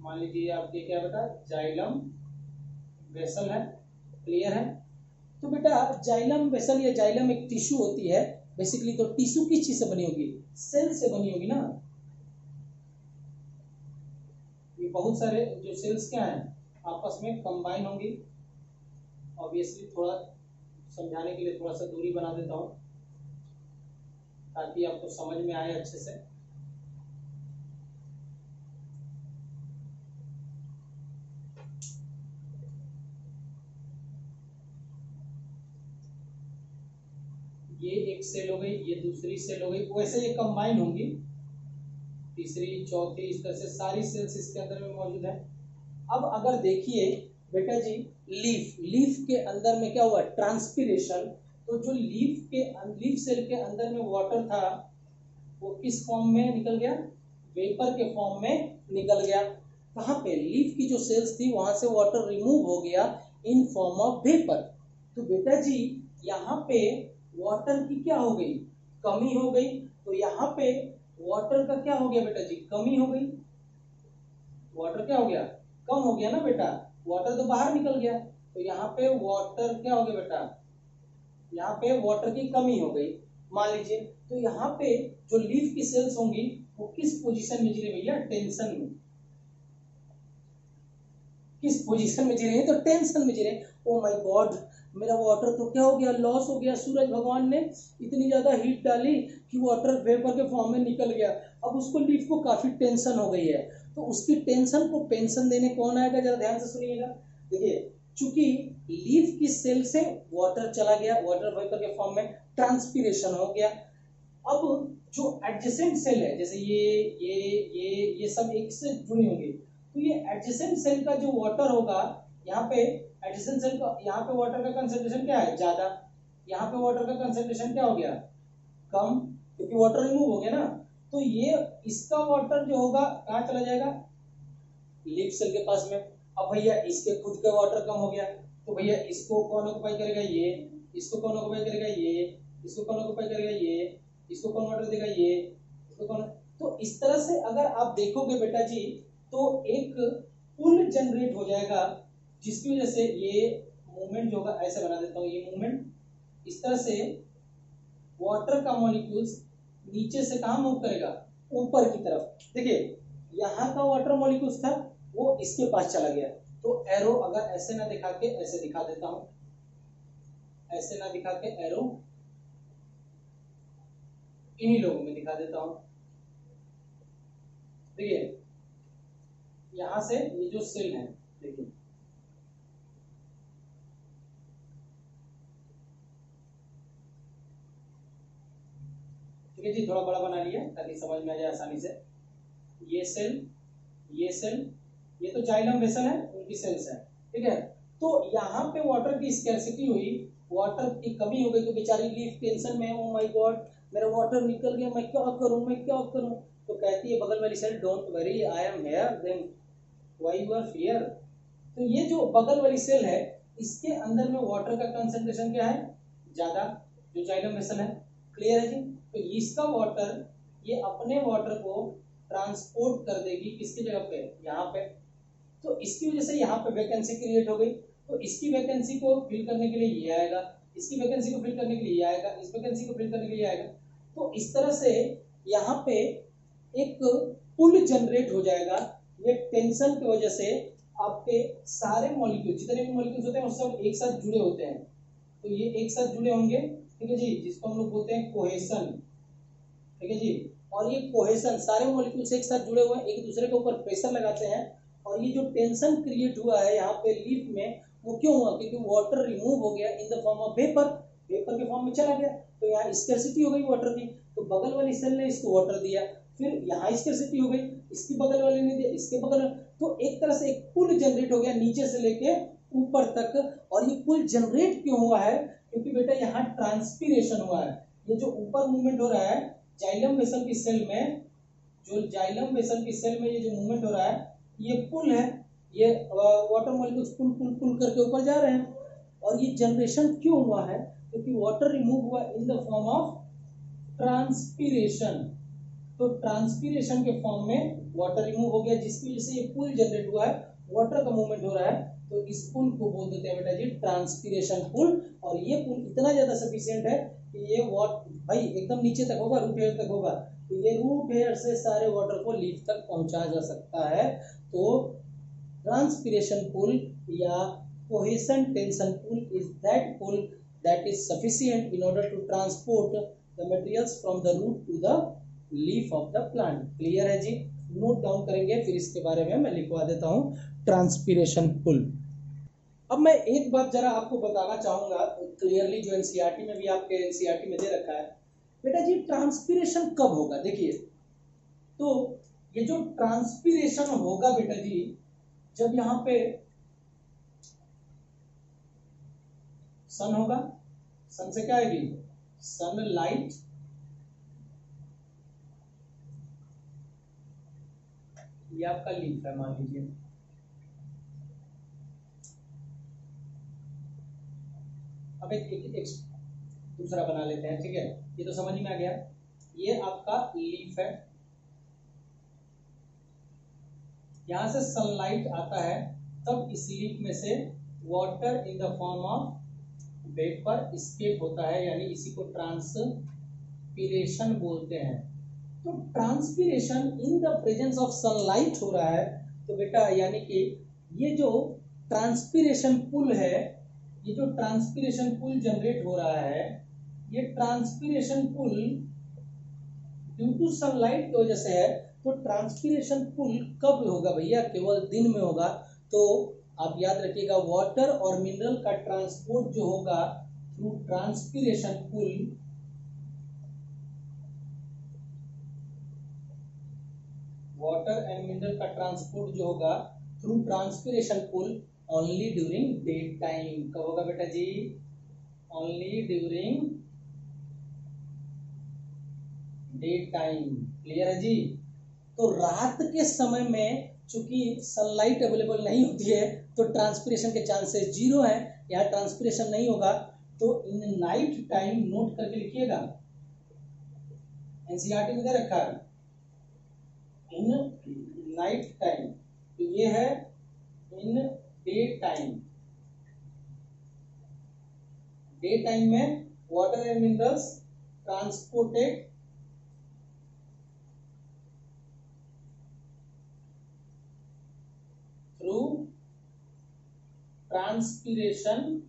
मान लीजिए आपके क्या बेटा, जाइलम वेसल है। क्लियर है। तो बेटा जाइलम वेसल या जाइलम एक टिश्यू होती है बेसिकली। तो टिश्यू किस चीज से बनी होगी, सेल से बनी होगी ना। ये बहुत सारे जो सेल्स क्या हैं आपस में कंबाइन होंगी। ऑब्वियसली थोड़ा समझाने के लिए थोड़ा सा दूरी बना देता हूं ताकि आपको समझ में आए अच्छे से। ये एक सेल हो गई, ये दूसरी सेल हो गई, वैसे ये कंबाइन होंगी, तीसरी चौथी, इस तरह से सारी सेल्स इसके अंदर में मौजूद है। अब अगर देखिए बेटा जी लीफ के अंदर में क्या हुआ, ट्रांसपीरेशन। तो जो लीफ सेल के अंदर में वाटर था वो किस फॉर्म में निकल गया, वेपर के फॉर्म में निकल गया। कहाँ पे, लीफ की जो सेल्स थी वहां से वाटर रिमूव हो गया इन फॉर्म ऑफ वेपर। तो बेटा जी यहाँ पे वाटर की क्या हो गई, कमी हो गई। तो यहाँ पे वाटर का क्या हो गया बेटा जी, कमी हो गई। वाटर क्या हो गया, कम हो गया ना बेटा, वाटर तो बाहर निकल गया। तो यहाँ पे वाटर क्या हो गया बेटा, यहाँ पे वाटर की कमी हो गई मान लीजिए। तो यहाँ पे जो लीफ की सेल्स होंगी वो किस पोजीशन में जी रही भैया, टेंशन में। किस पोजीशन में जी रहे हैं, तो टेंशन में जी रहे हैं। ओ माय गॉड, मेरा वाटर तो क्या हो गया, लॉस हो गया। सूरज भगवान ने इतनी ज्यादा हीट डाली कि वाटर वेपर के फॉर्म में निकल गया। अब उसको लीफ को काफी टेंशन हो गई है, तो उसकी टेंशन को पेंशन देने कौन आएगा, जरा ध्यान से सुनिएगा। देखिए चूंकि लीफ की सेल से वाटर चला गया, वाटर वेपर के फॉर्म में, ट्रांसपीरेशन हो गया। अब जो एडजेसेंट सेल है, जैसे ये सब एक से जुड़ी होंगी, तो ये एडजेसेंट सेल का जो वाटर होगा, यहाँ पे एडजेसेंट सेल का, यहाँ पे वाटर का कंसेंट्रेशन क्या है, ज्यादा। यहाँ पे वाटर का कंसेंट्रेशन क्या हो गया, कम, क्योंकि वाटर रिमूव हो गया ना। तो ये इसका वाटर जो होगा कहाँ चला जाएगा, लीफ सेल के पास में। अब भैया इसके खुद के वाटर कम हो गया, तो भैया इसको कौन ऑक्यूपाई करेगा, ये। इसको कौन ऑक्यूपाई करेगा, ये, इसको कौन ऑक्यूपाई करेगा, ये, इसको कौन वाटर देगा, ये, इसको कौन। तो इस तरह से अगर आप देखोगे बेटा जी तो एक पुल जनरेट हो जाएगा, जिसकी वजह से ये मूवमेंट जो होगा, ऐसे बना देता हूं, ये मूवमेंट इस तरह से वाटर का मॉलिक्यूल्स नीचे से कहां मूव करेगा, ऊपर की तरफ। देखिए यहाँ का वाटर मॉलिक्यूल्स था वो इसके पास चला गया, तो एरो अगर ऐसे ना दिखा के ऐसे दिखा देता हूं, ऐसे ना दिखा के एरो इन्हीं लोगों में दिखा देता हूं। देखिए यहां से ये जो सेल है, देखिए ठीक है जी, थोड़ा बड़ा बना लिया ताकि समझ में आ जाए आसानी से। ये सेल, ये सेल, ये तो जाइलम वेसल है, उनकी सेल्स है, ठीक है। तो यहाँ पे वाटर की स्कैर्सिटी हुई, वाटर की कमी हो गई, तो बेचारी लीफ टेंशन में, ओ माय गॉड मेरा वाटर निकल गया, मैं क्या करूं, मैं क्या करूं। तो कहती है बगल वाली cell, don't worry I am here, then why you are fear. तो ये जो बगल वाली सेल है इसके अंदर में वाटर का कंसंट्रेशन क्या है, ज्यादा, जो जाइलम वेसल है, क्लियर है जी। तो इसका वाटर, ये अपने वाटर को ट्रांसपोर्ट कर देगी किसकी जगह पे, यहाँ पे। तो इसकी वजह से यहाँ पे वैकेंसी क्रिएट हो गई, तो इसकी वैकेंसी को फिल करने के लिए ये आएगा, इसकी वैकेंसी को फिल करने के लिए ये आएगा, इस वैकेंसी को फिल करने के लिए आएगा। तो इस तरह से यहाँ पे एक पुल जनरेट हो जाएगा, ये टेंशन की वजह से आपके सारे मॉलिक्यूल, जितने भी मॉलिक्यूल्स होते हैं वो सब एक साथ जुड़े होते हैं, तो ये एक साथ जुड़े होंगे, ठीक है जी, जिसको हम लोग बोलते हैं कोहेशन, ठीक है जी। और ये कोहेशन, सारे मॉलिक्यूल्स एक साथ जुड़े हुए हैं, एक दूसरे के ऊपर प्रेशर लगाते हैं, और ये जो टेंशन क्रिएट हुआ है यहाँ पे लीफ में, वो क्यों हुआ, क्योंकि वाटर रिमूव हो गया इन the form of vapour, vapour के फॉर्म में चला गया, तो यहाँ स्कैर्सिटी हो गई वाटर की, तो बगल वाली सेल ने इसको वाटर दिया, फिर यहाँ स्कैर्सिटी हो गई, इसकी बगल वाले ने दिया, इसके बगल, तो एक तरह से एक पुल जनरेट हो गया नीचे से लेके ऊपर तक। और ये पुल जनरेट क्यों हुआ है, क्योंकि बेटा यहाँ ट्रांसपीरेशन हुआ है, ये जो ऊपर मूवमेंट हो रहा है जाइलम वेसल की सेल में, जो जाइलम वेसल की सेल में ये जो मूवमेंट हो रहा है ये पुल है, ये वाटर मॉलिक्यूल्स पुल पुल पुल करके ऊपर जा रहे हैं। और ये जनरेशन क्यों हुआ है, क्योंकि वाटर रिमूव हुआ इन द फॉर्म ऑफ ट्रांसपीरेशन, तो ट्रांसपीरेशन के फॉर्म में वाटर रिमूव हो गया, जिसकी वजह से ये पुल जनरेट हुआ है, वाटर का मूवमेंट हो रहा है, तो इस पुल को बोल देते हैं बेटा जी ट्रांसपीरेशन पुल। और ये पुल इतना ज्यादा सफिशिएंट है कि ये भाई एकदम नीचे तक होगा, रूट हेयर तक होगा, तो ये रूट हेयर से सारे वाटर को लीफ तक पहुंचाया जा सकता है। तो ट्रांसपीरेशन पुल या cohesion tension pull is that pull that is sufficient in order to transport the materials from the root to the leaf of the plant. Clear है जी, नोट डाउन करेंगे, फिर इसके बारे में मैं लिखवा देता हूं ट्रांसपीरेशन पुल। अब मैं एक बात जरा आपको बताना चाहूंगा क्लियरली, जो एनसीईआरटी में भी आपके एनसीईआरटी में दे रखा है बेटा जी, ट्रांसपीरेशन कब होगा। देखिए तो ये जो ट्रांसपीरेशन होगा बेटा जी, जब यहां पे सन होगा, सन से क्या आएगी, सनलाइट, ये आपका लीफ है मान लीजिए, अब एक दूसरा बना लेते हैं, ठीक है, ये तो समझ में आ गया, ये आपका लीफ है, यहां से सनलाइट आता है, तब इस लीफ में से water in the form of vapour escape होता है, यानी इसी को ट्रांसपीरेशन बोलते हैं। तो transpiration in the presence of sunlight हो रहा है, तो बेटा यानी कि ये जो ट्रांसपीरेशन पुल है, ये जो ट्रांसपीरेशन पुल जनरेट हो रहा है, ये transpiration pull due to sunlight की वजह से है। तो ट्रांसपीरेशन पुल कब होगा भैया, केवल दिन में होगा। तो आप याद रखिएगा, वाटर और मिनरल का ट्रांसपोर्ट जो होगा through transpiration pull, water and mineral का ट्रांसपोर्ट जो होगा through transpiration pull only during day time. कब होगा बेटा जी, only during day time. Clear है जी। तो रात के समय में चूंकि सनलाइट अवेलेबल नहीं होती है तो ट्रांसपीरेशन के चांसेस जीरो है, यहाँ ट्रांसपीरेशन नहीं होगा। तो इन नाइट टाइम नोट करके लिखिएगा, एनसीईआरटी में दे रखा है इन नाइट टाइम, तो ये है in day time. Day time में water and minerals transported through transpiration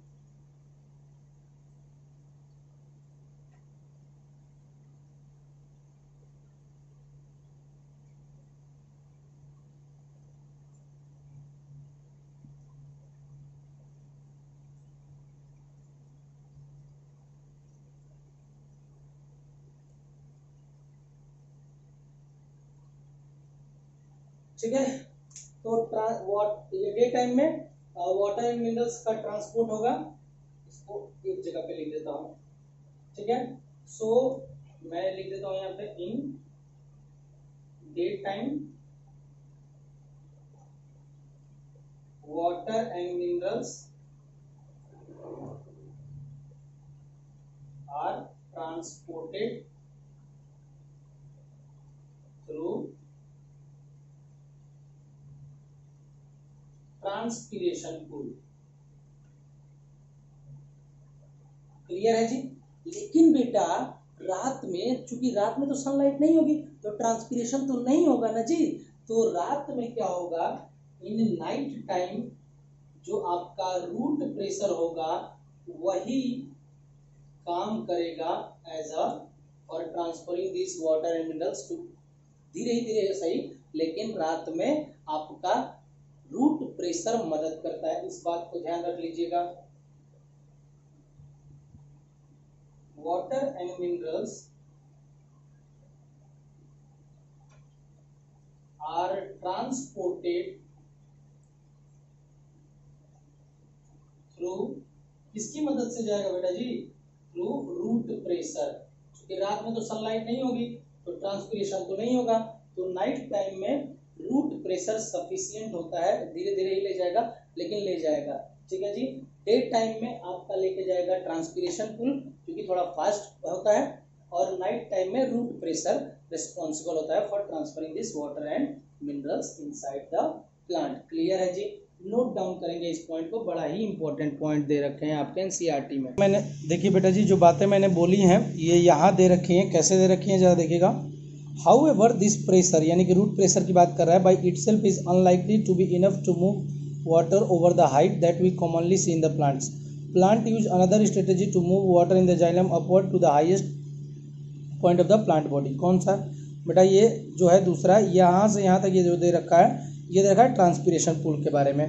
ठीक है। तो डे टाइम में वाटर एंड मिनरल्स का ट्रांसपोर्ट होगा, इसको एक जगह पे लिख देता हूं, ठीक है। सो मैं लिख देता हूं यहाँ पे in day time water and minerals are transported through transpiration pull. Clear है जी। लेकिन बेटा रात में, चूंकि रात में तो सनलाइट नहीं होगी तो ट्रांसपीरेशन तो नहीं होगा ना जी। तो रात में क्या होगा, इन नाइट टाइम जो आपका रूट प्रेशर होगा वही काम करेगा as a for transferring this water and minerals to, धीरे धीरे सही, लेकिन रात में आपका रूट प्रेशर मदद करता है, इस बात को ध्यान रख लीजिएगा। Water and minerals are transported through, किसकी मदद से जाएगा बेटा जी, थ्रू रूट प्रेशर। क्योंकि रात में तो सनलाइट नहीं होगी तो ट्रांसपीरेशन तो नहीं होगा, तो नाइट टाइम में रूट प्रेशर सफिशिएंट होता है, धीरे धीरे ही ले जाएगा लेकिन ले जाएगा, ठीक है जी। डे टाइम में आपका लेके जाएगा ट्रांसपीरेशन पुल क्योंकि थोड़ा फास्ट होता है, और नाइट टाइम में रूट प्रेशर रिस्पॉन्सिबल होता है for transferring this water and minerals inside the plant. Clear है जी। नोट डाउन करेंगे इस पॉइंट को, बड़ा ही इंपॉर्टेंट पॉइंट दे रखे हैं आपके एनसीईआरटी में। मैंने देखिए बेटा जी जो बातें मैंने बोली हैं ये यहाँ दे रखी हैं, कैसे दे रखी हैं जरा देखिएगा। However, this pressure यानी कि रूट प्रेशर की बात कर रहा है, by itself is unlikely to be enough to move water over the height that we commonly see in the plants. Plant use another strategy to move water in the xylem upward to the highest point of the plant body. कौन सा बेटा, ये जो है दूसरा, यहाँ से यहाँ तक ये जो दे रखा है, ये दे रखा है ट्रांसपीरेशन पुल के बारे में।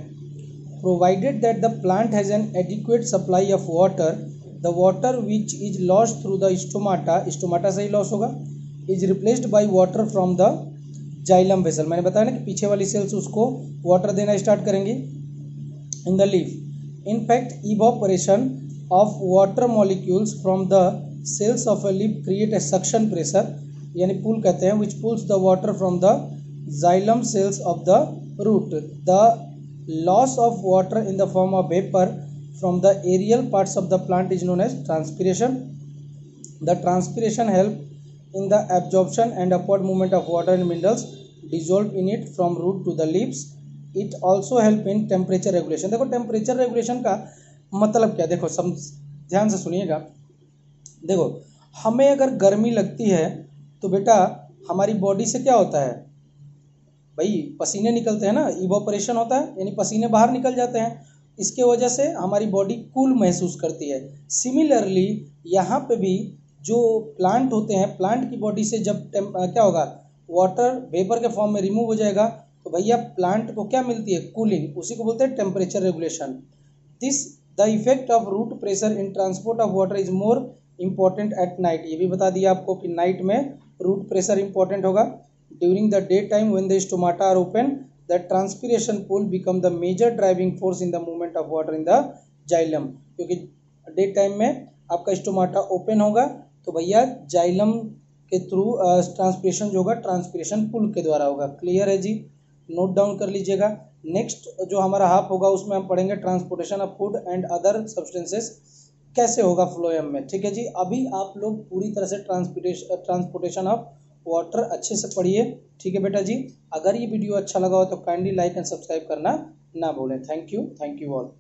Provided that the plant has an adequate supply of water, the water which is lost through the stomata से ही लॉस होगा, is replaced by water from the xylem vessel. मैंने बताया ना कि पीछे वाली सेल्स उसको वाटर देना स्टार्ट करेंगी in the leaf. In fact evaporation of water molecules from the cells of a leaf create a suction pressure, यानी पुल कहते हैं, which pulls the water from the xylem cells of the root. The loss of water in the form of vapour from the aerial parts of the plant is known as transpiration. The transpiration help in the absorption and upward movement of water and minerals dissolved in it from root to the leaves. It also help in temperature regulation. देखो temperature regulation का मतलब क्या, देखो ध्यान से सुनिएगा। देखो हमें अगर गर्मी लगती है तो बेटा हमारी बॉडी से क्या होता है भाई, पसीने निकलते हैं ना, इवोपरेशन होता है यानी पसीने बाहर निकल जाते हैं, इसके वजह से हमारी बॉडी कूल महसूस करती है। सिमिलरली यहाँ पे भी जो प्लांट होते हैं, प्लांट की बॉडी से जब क्या होगा, वाटर वेपर के फॉर्म में रिमूव हो जाएगा तो भैया प्लांट को क्या मिलती है, कूलिंग, उसी को बोलते हैं temperature regulation. This the effect of root pressure in transport of water is more important at night. ये भी बता दिया आपको कि नाइट में रूट प्रेशर इंपॉर्टेंट होगा। During the day time when the stomata are open the transpiration pull become the major driving force in the movement of water in the xylem. क्योंकि day time में आपका stomata open होगा तो भैया xylem के through transpiration जो होगा transpiration pull के द्वारा होगा। क्लियर है जी, नोट डाउन कर लीजिएगा। नेक्स्ट जो हमारा हाफ होगा उसमें हम पढ़ेंगे transportation of food and other substances कैसे होगा फ्लोएम में। ठीक है जी, अभी आप लोग पूरी तरह से ट्रांसपोर्टेशन ऑफ वाटर अच्छे से पढ़िए। ठीक है बेटा जी, अगर ये वीडियो अच्छा लगा हो तो काइंडली लाइक एंड सब्सक्राइब करना ना भूलें। Thank you all.